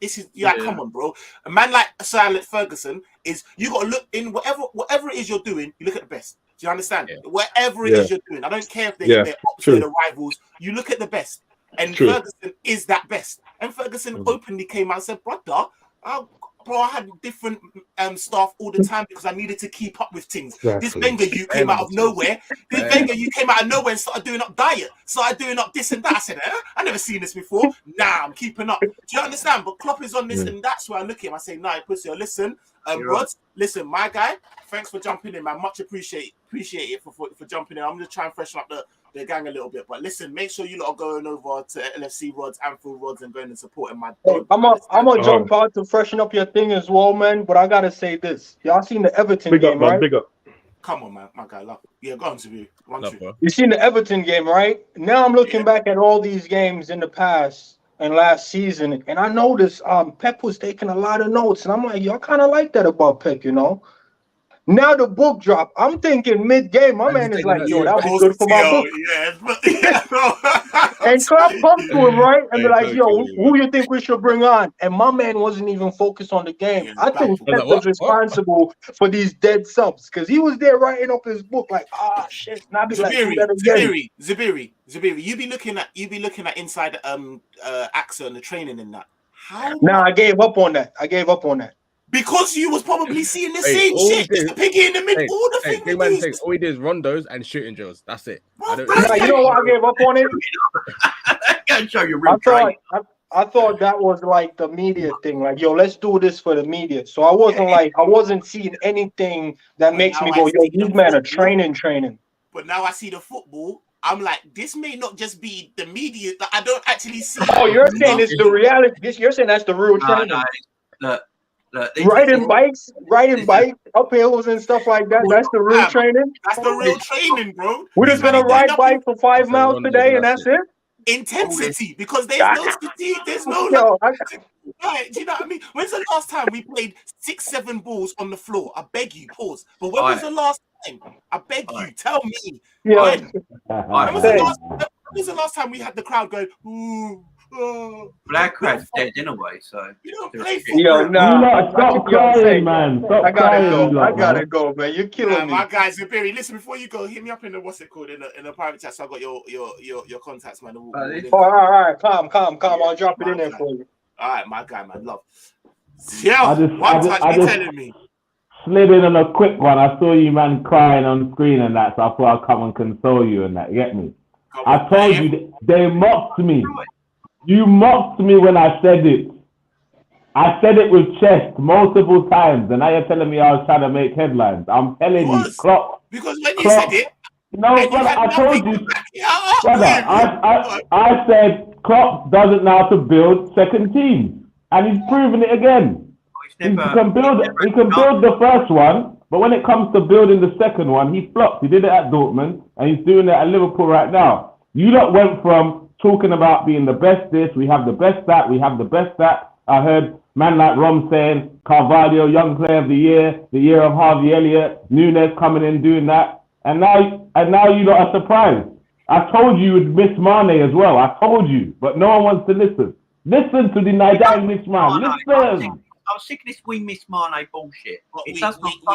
this is, come on, bro. A man like Sir Alex Ferguson is, you got to look in whatever it is you're doing, you look at the best. Do you understand? Yeah. Whatever it is you're doing, I don't care if they're the rivals, you look at the best. And Ferguson is that best. And Ferguson openly came out and said, brother, bro, I had different staff all the time because I needed to keep up with things. Exactly. This Wenger, you came out of nowhere. You came out of nowhere and started doing up diet, started doing up this and that. I said, I never seen this before. Nah, I'm keeping up. Do you understand? But Klopp is on this, and that's where I look at him. I say, nah, pussy, listen, Rods, listen, my guy, thanks for jumping in, man. Much appreciate it for jumping in. I'm just trying to freshen up the gang a little bit. But listen, make sure you lot are going over to LFC Rods, Anfield Rods, and going and supporting my dog.
I'm gonna jump out to freshen up your thing as well, man. But I gotta say this. Y'all seen the Everton game, right?
Big up.
Come on, man. My guy, love. Yeah, go on to you.
You seen the Everton game, right? Now I'm looking back at all these games in the past and last season, and I noticed Pep was taking a lot of notes, and I'm like, y'all kind of like that about Pep, you know? Now the book drop. I'm thinking mid-game. My man is like, yo, that'll be good for my book. And Klopp comes to him, right? And be like, yo, who you think we should bring on? And my man wasn't even focused on the game.
Yeah,
I think Pep was responsible for these dead subs because he was there writing up his book like, shit. Now be like, do that again.
Zabiri, you be looking at inside AXA and the training in that. How?
Nah, I gave up on that.
Because you was probably seeing the same shit. It's the piggy in the mid. All the things.
All he did is rondos and shooting drills. That's it.
You know what? I gave up on it.
Can't show you real
I thought that was like the media thing. Like, yo, let's do this for the media. So I wasn't seeing anything that makes me go, yo, these men are training.
But now I see the football. I'm like, this may not just be the media. Like, I don't actually see.
Oh, you're saying it's the reality. You're saying that's the real training.
Look,
riding bikes up hills and stuff like that. That's the real training.
That's the real training, bro.
We're just gonna ride bike for 5 miles today, and that's it.
Intensity, because there's no fatigue. There's no. Right, do you know what I mean? When's the last time we played 6-7 balls on the floor? I beg you, pause. But when was the last time? I beg you, tell me. When was the last time we had the crowd going, ooh?
Black crowd's dead in a way, so
you don't play football.
Stop crying, man.
I gotta go, man. You're killing me.
My guys, Barry, listen, before you go, hit me up in the in the private chat, so I got your contacts, man.
All right, calm. I'll drop it in there for you.
All right, my guy, man, love. Yeah, you telling me.
Slid in on a quick one. I saw you, man, crying on screen and that, so I thought I'd come and console you and that. You get me? I told you they mocked me. You mocked me when I said it. I said it with chest multiple times, and now you're telling me I was trying to make headlines. I'm telling you, Klopp.
Because when you said it,
no, brother, I told you, brother. I said Klopp doesn't know how to build second teams, and he's proven it again. He can build the first one, but when it comes to building the second one, he flopped. He did it at Dortmund, and he's doing it at Liverpool right now. You lot went from talking about being the best this, we have the best that, we have the best that. I heard man like Rom saying Carvalho, young player of the year of Harvey Elliott, Nunes coming in doing that, and now you lot are surprised. I told you you'd miss Mane as well. I told you, but no one wants to listen. Listen to the Nigerian miss man. Listen.
I'm sick of this we miss Mane bullshit.
We actually do.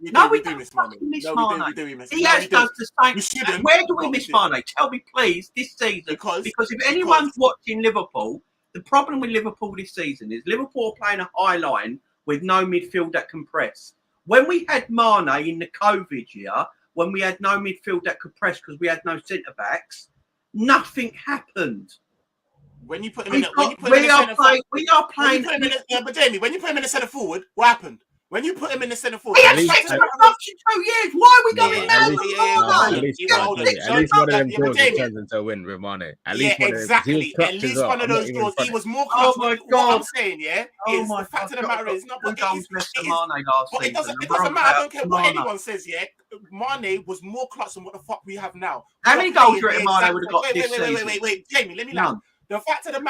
We do miss Mane.
Diaz does the same. Where do we miss Mane? Tell me, please, this season. Because if anyone's watching Liverpool, the problem with Liverpool this season is Liverpool playing a high line with no midfield that can press. When we had Mane in the COVID year, when we had no midfield that could press because we had no centre backs, nothing happened.
When you put him in,
we are playing.
But Jamie, when you put him in the centre forward, what happened? When you put him in the centre forward,
we had 6 2 years. Why are we going mad?
At least one of them goals turns into a win with Mane.
Exactly. At least one of those goals, he was more clutch.
Oh my God!
What I'm saying, is the fact of the matter is not.
But
it doesn't matter. I don't care what anyone says. Yeah, Mane was more clutch than what the fuck we have now.
How many goals do you reckon Mane would have got this season?
Wait, Jamie, let me know. The fact of the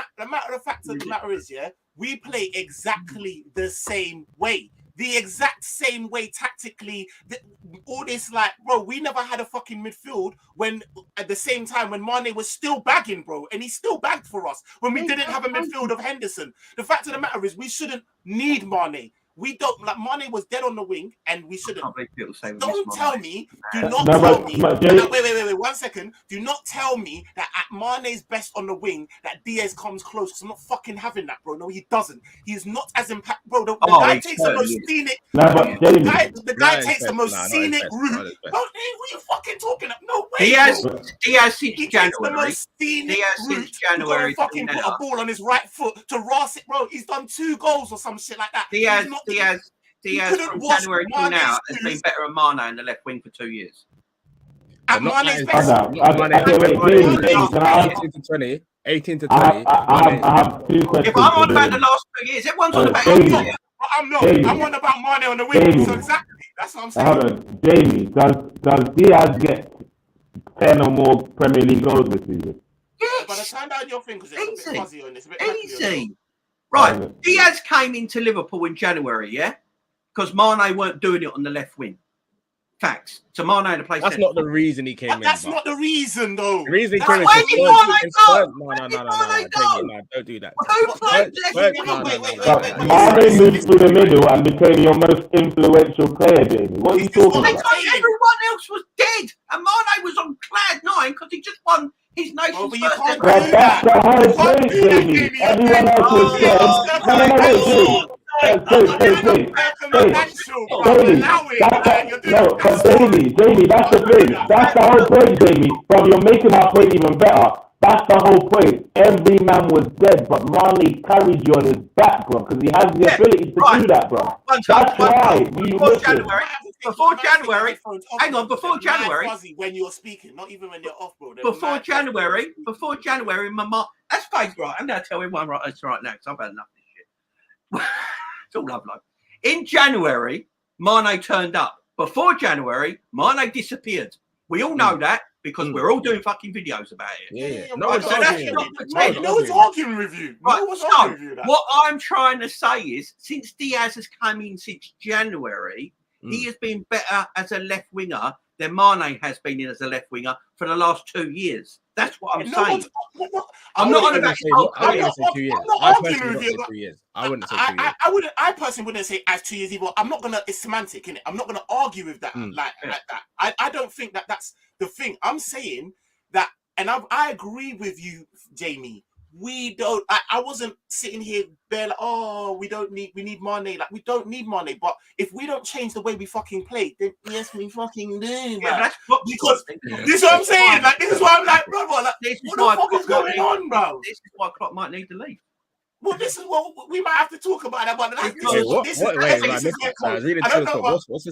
matter is, we play exactly the same way. The exact same way tactically. All this, like, bro, we never had a fucking midfield when at the same time when Mane was still bagging, bro, and he still bagged for us when we didn't have a midfield of Henderson. The fact of the matter is we shouldn't need Mane. We don't, like, Mane was dead on the wing and we shouldn't. Don't tell me, do not tell me. Wait, 1 second. Do not tell me that at Mane's best on the wing that Diaz comes close. Because I'm not fucking having that, bro. No, he doesn't. He is not as impact, bro. The guy takes the most scenic. The guy takes the most scenic route. What are you fucking talking about? No way.
Diaz since January.
The most scenic route. January. Fucking put a ball on his right foot to Ross it, bro. He's done 2 goals or some shit like that.
Diaz from January till now has been better than Mane in the left wing for 2 years.
At Mane's best.
18 to 20.
I have 2 questions.
If I'm on about the last 2 years, everyone's on about it.
I'm not. I'm on about Mane on the wing. So exactly. That's what I'm saying.
Hold on. Jamie, does Diaz get 10 or more Premier League goals this season?
Yes. By the time down your thing, because it's a bit fuzzy on this. Easy.
Right, Diaz came into Liverpool in January, yeah, because Mane weren't doing it on the left wing. Facts. So Mane had to play.
That's not the reason he came in.
That's not the reason, though.
The reason he
came
in.
Where did Mane go?
No, don't do that.
Who played
Mane moved through the middle and became your most influential player, Jamie. What are you talking about?
Everyone else was dead, and Mane was on cloud 9 because he just won his nation's first.
That's the whole point, Jamie. Everyone else was dead. Jamie, that's the thing. That's the whole point, Jamie. Bro, you're making our point even better. That's the whole point. Every man was dead, but Mane carried you on his back, bro, because he has the ability to do that, bro. That's why.
Before January, hang on, before January,
when you're speaking, not even when you're off, bro.
Before January, my mom. That's fake, right? I'm gonna tell everyone right now because I've had enough of this shit. It's all love, love. In January, Mane turned up. Before January, Mane disappeared. We all know that because we're all doing fucking videos about it.
Yeah.
No one's arguing with you.
Right, what I'm trying to say is, since Diaz has come in since January, he has been better as a left winger than Mane has been in as a left winger for the last 2 years. That's what I'm saying. I'm not going to say
2 years. I personally wouldn't say 2 years. I wouldn't say 2 years.
I personally wouldn't say as 2 years either. I'm not gonna. It's semantic, innit? I'm not gonna argue with that like that. I don't think that's the thing. I'm saying that, and I agree with you, Jamie. We don't. I wasn't sitting here there like, oh, we need Mane. Like, we don't need Mane. But if we don't change the way we fucking play, then yes, we fucking do. Yeah, because this is what I'm saying. Like, this is why I'm like, bro, like, what the fuck is going on, bro?
This is why Klopp might need to leave.
Well, this is what we might have to talk about. But like,
what's this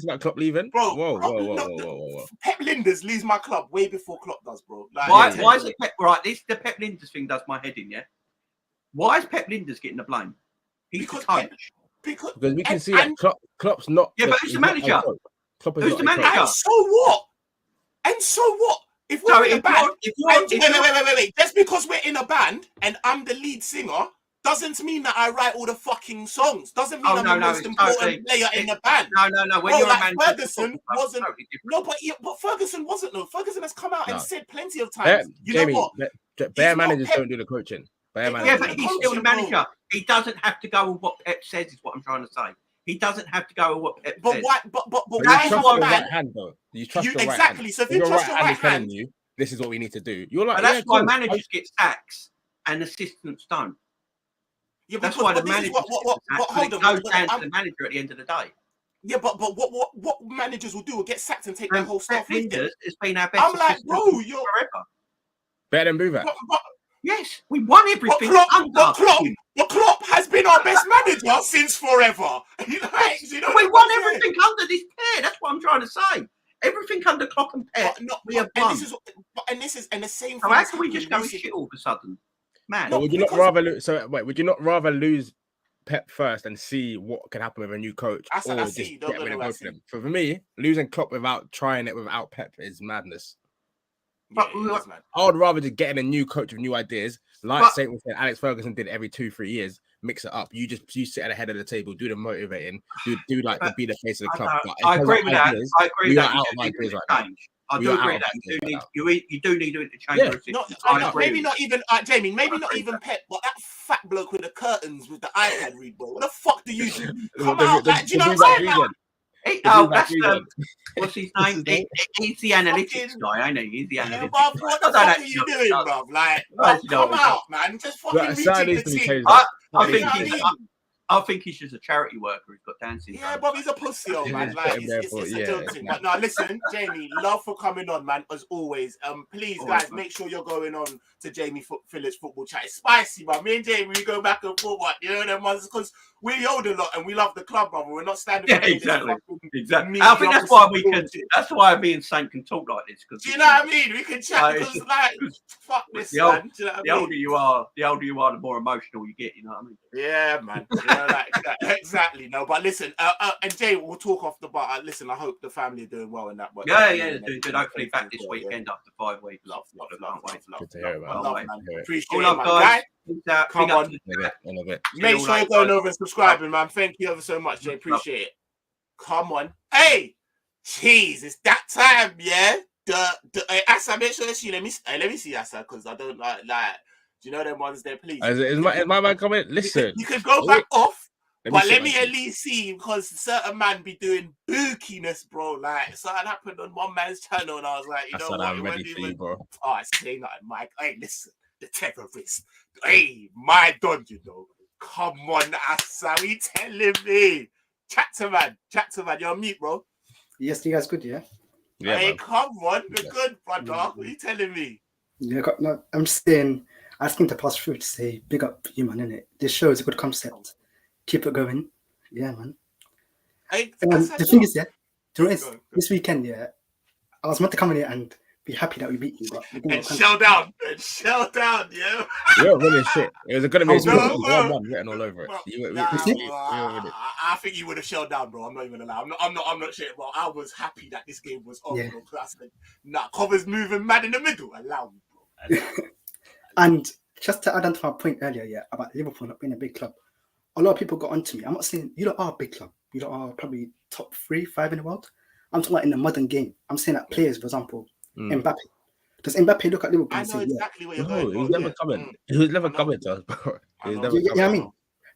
about Klopp leaving?
Bro,
whoa.
Pep Linders leaves my club way before Klopp does, bro. Like,
why is it Pep? Right, the Pep Linders thing does my head in, yeah. Why is Pep Linders getting the blame? He's the coach.
Because
we can see that Klopp's not.
Yeah, but who's the manager? Who's the manager?
And so what? If we're in a band, wait. Just because we're in a band and I'm the lead singer doesn't mean that I write all the fucking songs. Doesn't mean I'm the most important player in the band.
No. When you're a manager,
Ferguson wasn't. No, but Ferguson wasn't. No, Ferguson has come out and said plenty of times.
Jamie,
know what?
Bare managers don't do the coaching.
Yeah, but he's still the manager. He doesn't have to go with what Pep says. Is what I'm trying to say. He doesn't have to go with what Pep says.
But
you trust your right hand, though. You trust your right hand.
Exactly. So if you trust your right hand,
you this is what we need to do. You're like,
that's why managers get sacks and assistants don't. Yeah, that's why the manager goes down to the manager at the end of the day.
Yeah, but what managers will do will get sacked and take their whole stuff with them.
It's been our best.
I'm like, bro, you're
forever.
Better than Bouvet.
Yes, we won everything.
But Klopp has been our best manager since forever.
We won everything under this pair. That's what I'm trying to say. Everything under Klopp and Pep. We have won.
And this is the same.
So how can we just go shit all of a sudden? Man,
would you not rather lose? So wait, would you not rather lose Pep first and see what can happen with a new coach, or just get rid of both of them? For me, losing Klopp without trying it without Pep is madness. I would rather just get in a new coach with new ideas, like Saint said, Alex Ferguson did every 2-3 years. Mix it up. You sit at the head of the table, do the motivating, do like to be the face of the club.
I agree with that. I agree with that. I do agree that you do need to interchange.
Yeah. Maybe not even Jamie. Maybe not even Pep, but that fat bloke with the curtains with the iPad read, bro. What the fuck do you do? Come out, do you know what I'm saying?
That's what's his name? He's the analytics guy, ain't he? He's the analytics guy.
What the fuck are you doing, bro? Like, come out, man. Just fucking rejig the team.
I think he's just a charity worker who's got dancing.
Yeah, but he's a pussy, man. Like, it's a joke thing. But no, listen, Jamie, love for coming on, man, as always. Please, guys, make sure you're going on to Jamie Phillips Football Chat. It's spicy, man. Me and Jamie, we go back and forth, you know them ones, because we hold a lot and we love the club, brother. We're not standing for
exactly. I think that's why we can. That's why me and Saint can talk like this.
Do you know what I mean? We can chat because, like, fuck this, man.
The older you are, the more emotional you get. You know what I mean?
Yeah, man. like that. Exactly. No, but listen, and Jay, we'll talk off the bar. Listen, I hope the family are doing well in that. But
Yeah, they're doing good. Hopefully back this weekend after 5 weeks.
Love.
Good to hear it, man.
Love, man. Appreciate
All
it,
love,
man.
guys.
Right? Come on. Make sure you're going over and subscribing, man. Thank you ever so much, Jay. Appreciate it. Come on. Hey, jeez, it's that time, yeah. Asa, make sure she let me see Asa, because I don't like. Do you know them ones there, please?
Is my man coming? Listen,
you could go back off, but let me at least see, because certain man be doing bookiness, bro. Like something happened on one man's channel, and I was like, you know what?
I'm ready for you, bro.
Oh, I say nothing, Mike. Hey, listen, the terrorist. Hey, my dog, you know. Come on, Asa, what you telling me? Chat to man, you're on mute, bro.
Yes, you guys good, yeah?
Yeah,
hey,
man.
come on, we're good, brother. What are you telling me?
Yeah, no, I'm just saying, I just need to pass through to say, big up you, man, innit? This show is a good concept. Keep it going. Yeah, man. The thing is, yeah, do you know, this weekend, yeah, I was meant to come in here and be happy that we beat you, but
and shell down, yeah.
You're winning shit. It was going to be
written
all over it.
I think you would have shelled down, bro. I'm not even gonna lie. I'm not shit, bro. I was happy that this game was on, bro. Because I said, nah, Cover's moving mad in the middle. Allow me, bro.
And just to add on to my point earlier, yeah, about Liverpool not being a big club, a lot of people got onto me. I'm not saying you lot are a big club. You lot are probably top 3, 5 in the world. I'm talking about in the modern game. I'm saying that players, for example, Mbappe. Does Mbappe look at Liverpool?
I know exactly where you're going.
He's never coming. He's never coming to us, bro.
I mean?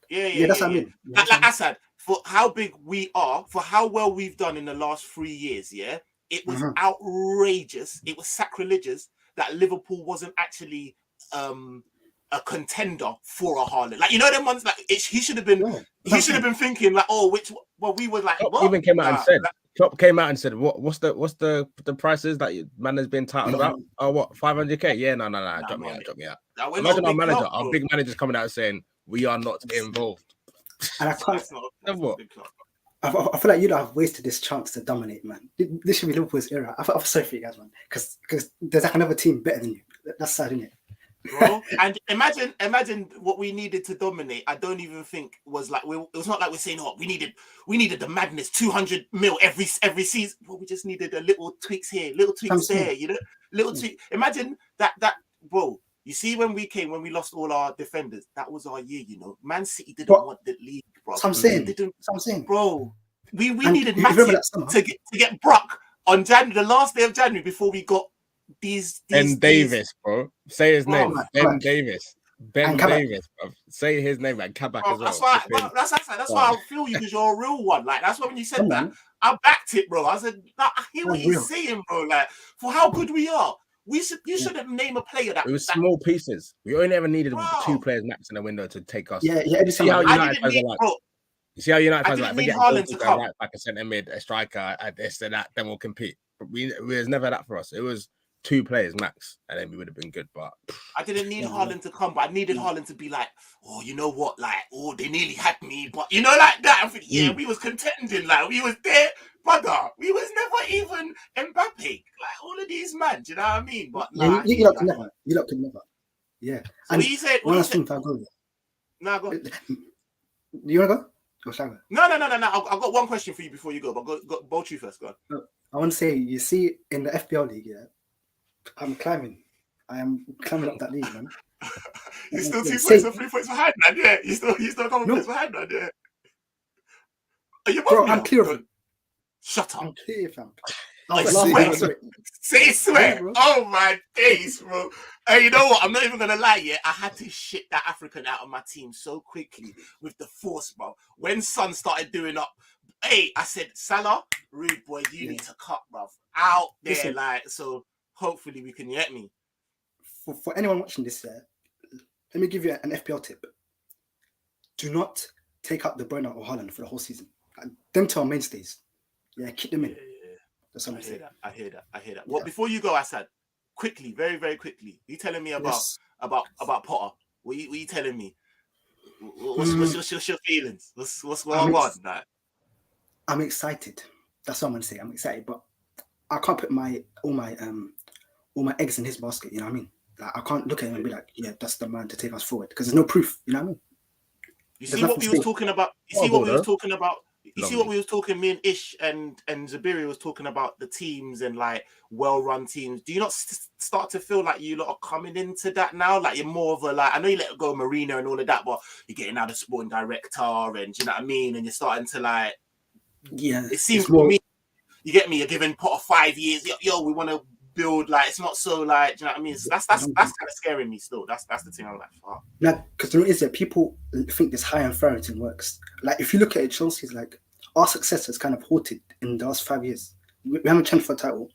Yeah, that's what I mean.
Like I said, for how big we are, for how well we've done in the last 3 years, yeah, it was outrageous. It was sacrilegious that Liverpool wasn't actually a contender for a Haaland. Like, you know, them ones, like he should have been. He should have been thinking like, we were like.
Klopp even came out and said. Klopp came out and said, "What's the prices that man has been titled about? Oh, what 500k? Yeah, no, drop me out. Imagine our manager, our big manager's coming out saying we are not involved.
And I can't. I feel like you'd have wasted this chance to dominate, man. This should be Liverpool's era. I feel sorry for you guys, man, because there's like another team better than you. That's sad, isn't it?
Bro, and imagine what we needed to dominate. I don't even think was like it was not like we're saying, oh, we needed the madness 200 mil every season. Well, we just needed a little tweaks here, little tweaks there, you know, little tweak. Imagine that bro. You see, when we lost all our defenders, that was our year, you know. Man City didn't want the league, bro.
I'm saying,
bro. We needed Matip to get Brock on the last day of January before we got these
Davis, bro. Say his name. Ben Davis. Ben Davis, bro. Say his name, like Kabak as well.
That's why I feel you, because you're a real one. Like, that's why when you said that, I backed it, bro. I said, I hear what he's saying, bro. Like, for how good we are. You shouldn't name a player that.
It was small pieces. We only ever needed 2 players max in the window to take us.
Yeah.
See how United fans are like. You see how United fans are like, we get
Haaland to come.
Right back, a centre mid, a striker, this and that, then we'll compete. But it was never that for us. It was 2 players max, and then we would have been good. But
I didn't need Haaland to come, but I needed Haaland to be like, oh, you know what, like, oh, they nearly had me, but you know, like that. I think, we was contending, like we was there, brother. We was never even Mbappe, like all of these man. Do you know what I mean? But
you lot could never. Yeah.
So and he said,
one last thing, go.
No, go.
You wanna go?
No. I've got one question for you before you go, but go both you first. Go on.
I want to say, you see, in the FPL league, yeah, I'm climbing. I am climbing up that league, man.
You're still 2 points or 3 points behind, man. Yeah, you still a couple points behind, man. Yeah. Are you
bro? I'm clear of it.
Shut up.
I'm clear, fam.
I swear. Oh my days, bro. Hey, you know what? I'm not even gonna lie. Yeah, I had to shit that African out of my team so quickly with the force, bro. When Son started doing up, hey, I said, Salah, rude boy, you need to cut, bro. Out there, listen, like, so. Hopefully, we can get me.
For anyone watching this, let me give you an FPL tip. Do not take out De Bruyne or Haaland for the whole season. Them two are mainstays. Yeah, keep them in. That's what I'm saying.
I hear that. Well, before you go, Asad, quickly, very, very quickly, you telling me about Potter? What you telling me? What's your feelings? What's going on?
I'm excited. That's what I'm gonna say. I'm excited, but I can't put all my eggs in his basket. You know what I mean? Like, I can't look at him and be like, yeah, that's the man to take us forward, because there's no proof. You know what I mean?
You see what we was talking about. You see what we was talking about. You see what we was talking. Me and Ish and Zabiri was talking about the teams and like well-run teams. Do you not start to feel like you lot are coming into that now? Like you're more of a like. I know you let go Marino and all of that, but you're getting out the sporting director and do you know what I mean? And you're starting to like.
Yeah.
It seems to me. You get me? You're giving Potter 5 years. Yo, we want to build like it's not so like. Do you know what I mean? So that's kind of scaring me still. That's the thing. I'm like, fuck.
Now, because the is that people think this high and fire thing works. Like if you look at it, Chelsea's like our success has kind of halted in the last 5 years. We haven't challenged for a title.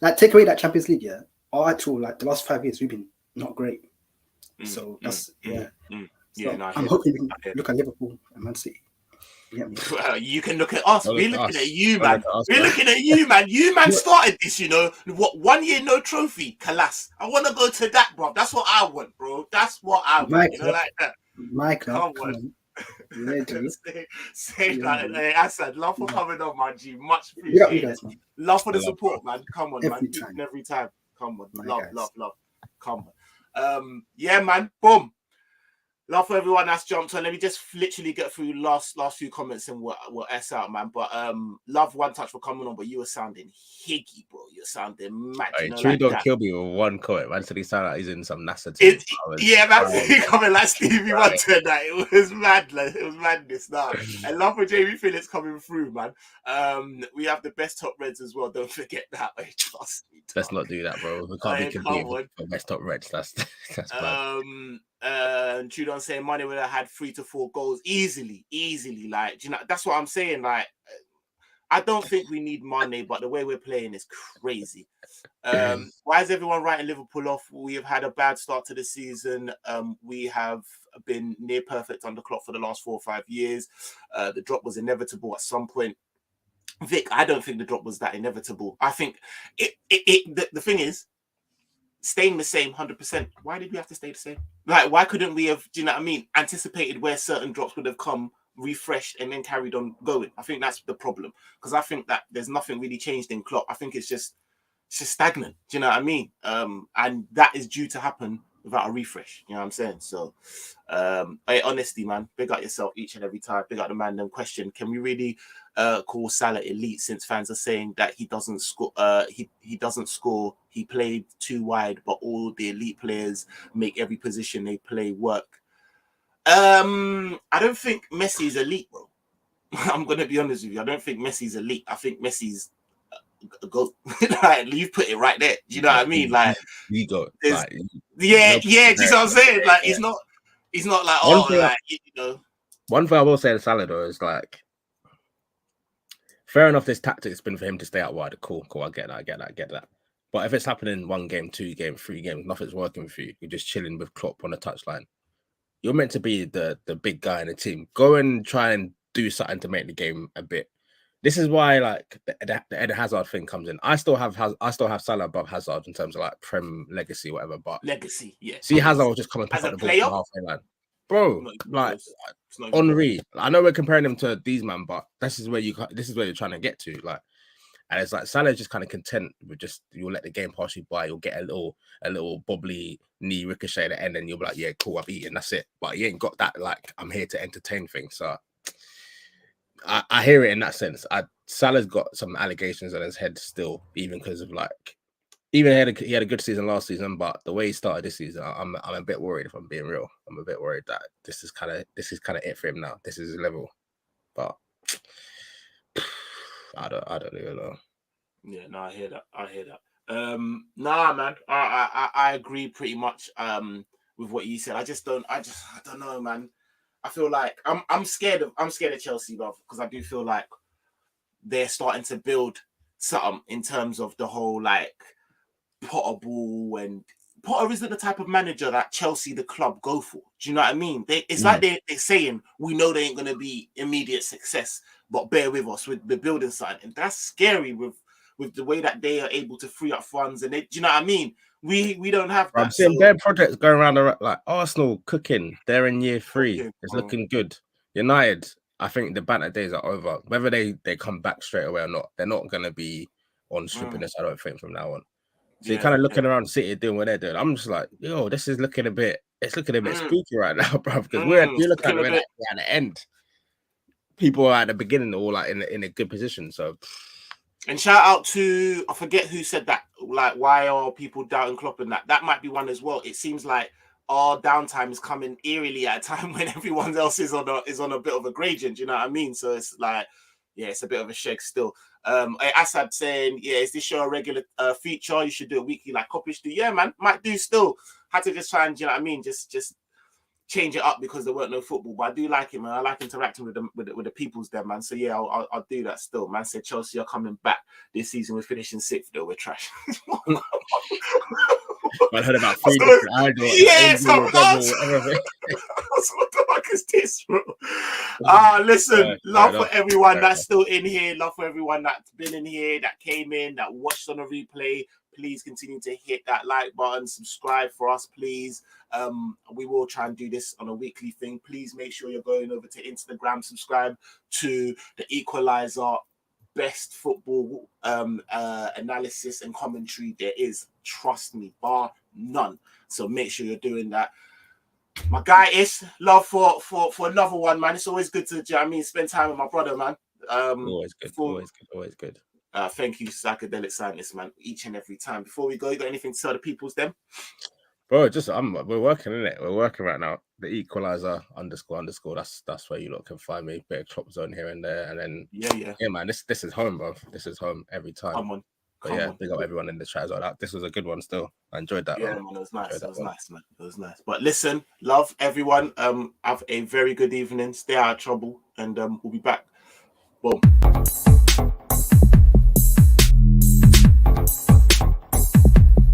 Like take away that Champions League, yeah. Our actual like the last 5 years we've been not great. So that's So I'm hoping we can look at Liverpool and Man City.
Well, you can look at us. We're looking at you, man. We're looking at you, man. You, man, started this, you know. What, 1 year, no trophy? Kalas. I want to go to that, bro. That's what I want, bro. That's what I want. You know, like that.
Michael, come on.
Say that. Hey, Asad, love for coming on, man. G. Much appreciated. Love for the support, man. Come on, man. Every time. Come on. Love. Come on. Yeah, man. Boom. Love for everyone that's jumped on. Let me just literally get through last few comments and we'll S out, man. But love One Touch for coming on, but you were sounding higgy, bro. You're sounding mad.
Hey, True like don't kill me with one comment, man. So he sound like he's in some NASA team.
Yeah, man. Coming like Stevie Wonder that. It was mad, like, it was madness. Nah. And love for Jamie Phillips coming through, man. We have the best top reds as well. Don't forget that. Hey, trust me.
Let's not do that, bro. We can't be competing for best top reds. That's bad.
Trudon saying Money would have had 3 to 4 goals easily. Like, you know, that's what I'm saying. Like, I don't think we need Mane, but the way we're playing is crazy. Why is everyone writing Liverpool off? We have had a bad start to the season. We have been near perfect on the clock for the last 4 or 5 years. The drop was inevitable at some point. Vic, I don't think the drop was that inevitable. I think the thing is, staying the same 100%. Why did we have to stay the same? Like, why couldn't we have, do you know what I mean, anticipated where certain drops would have come, refreshed, and then carried on going? I think that's the problem. Because I think that there's nothing really changed in Klopp. I think it's just stagnant. Do you know what I mean? And that is due to happen without a refresh. You know what I'm saying? So, hey, honestly, man, big up yourself each and every time. Big up the man. Then question: can we really call Salah elite since fans are saying that he doesn't score? He doesn't score. He played too wide, but all the elite players make every position they play work. I don't think Messi's elite, bro. I'm gonna be honest with you. I don't think Messi's elite. I think Messi's go. Like, you put it right there. Do you know what I mean? Like,
you got
like, yeah. Do you know what I'm saying? Like, he's not like, oh, like, you know.
One thing I will say to Salah though is like, fair enough, this tactic's been for him to stay out wide. Cool. I get that. But if it's happening 1 game, 2 games, 3 games, nothing's working for you. You're just chilling with Klopp on the touchline. You're meant to be the big guy in the team. Go and try and do something to make the game a bit. This is why like the Eden Hazard thing comes in. I still have Salah above Hazard in terms of like Prem legacy, whatever. But
legacy, yeah.
See, Hazard will just come and pick up the ball from halfway line, bro. Like Henry. I know we're comparing him to these man, but this is where you're trying to get to. Like, and it's like Salah's just kind of content with just you'll let the game pass you by. You'll get a little bobbly knee ricochet at the end, and you'll be like, yeah, cool, I've eaten, that's it. But you ain't got that like I'm here to entertain thing. So I hear it in that sense. Salah's got some allegations on his head still, even because of like, even he had a good season last season, but the way he started this season, I'm a bit worried. If I'm being real, I'm a bit worried that this is kind of it for him now. This is his level, but I don't even know.
Yeah, no, I hear that. Nah, man, I agree pretty much with what you said. I don't know, man. I feel like I'm scared of Chelsea, love, because I do feel like they're starting to build something in terms of the whole like Potter ball, and Potter isn't the type of manager that Chelsea, the club, go for. Do you know what I mean? It's like they're saying, we know they ain't going to be immediate success, but bear with us with the building side. And that's scary with the way that they are able to free up funds. And do you know what I mean? We don't have that.
I'm seeing their projects going around like Arsenal cooking. They're in year 3. It's looking good. United, I think the banter days are over. Whether they come back straight away or not, they're not going to be on stripping us, I don't think, from now on. So you're kind of looking around City doing what they're doing. I'm just like, yo, this is looking a bit. It's looking a bit spooky right now, bro. Because we're looking at the end. People are at the beginning, all like in a good position. So,
and shout out to, I forget who said that. Like, why are people doubting Klopp and that? That might be one as well. It seems like our downtime is coming eerily at a time when everyone else is on a bit of a gradient. You know what I mean? So it's like, yeah, it's a bit of a shake still. Assad saying, yeah, is this show a regular feature? You should do it weekly like Coppish do. Yeah, man, might do still. Had to just try and, you know what I mean, just change it up because there weren't no football. But I do like it, man. I like interacting with them, with the peoples there, man. So yeah, I'll do that still. Man said Chelsea are coming back this season. We're finishing 6th though. We're trash.
I heard about 3 different idols.
Yes, what the fuck is this, bro? Listen, love for everyone that's still in here. Love for everyone that's been in here, that came in, that watched on a replay. Please continue to hit that like button, subscribe for us, please. We will try and do this on a weekly thing. Please make sure you're going over to Instagram, subscribe to the Equalizer. Best football analysis and commentary there is, trust me, bar none. So make sure you're doing that. My guy is love for another one, man. It's always good to, you know what I mean, spend time with my brother, man.
Always good.
Thank you, Psychedelic Scientist, man, each and every time. Before we go, you got anything to tell the peoples them?
Bro, we're working in it. We're working right now. The Equalizer __. That's where you lot can find me. Bit of Chop Zone here and there, and then yeah, man. This is home, bro. This is home every time. Come on. Big up everyone in the chat as well. This was a good one. Still, I enjoyed that.
Yeah, man, it was nice. It was nice, man. It was nice. But listen, love everyone. Have a very good evening. Stay out of trouble, and we'll be back. Boom.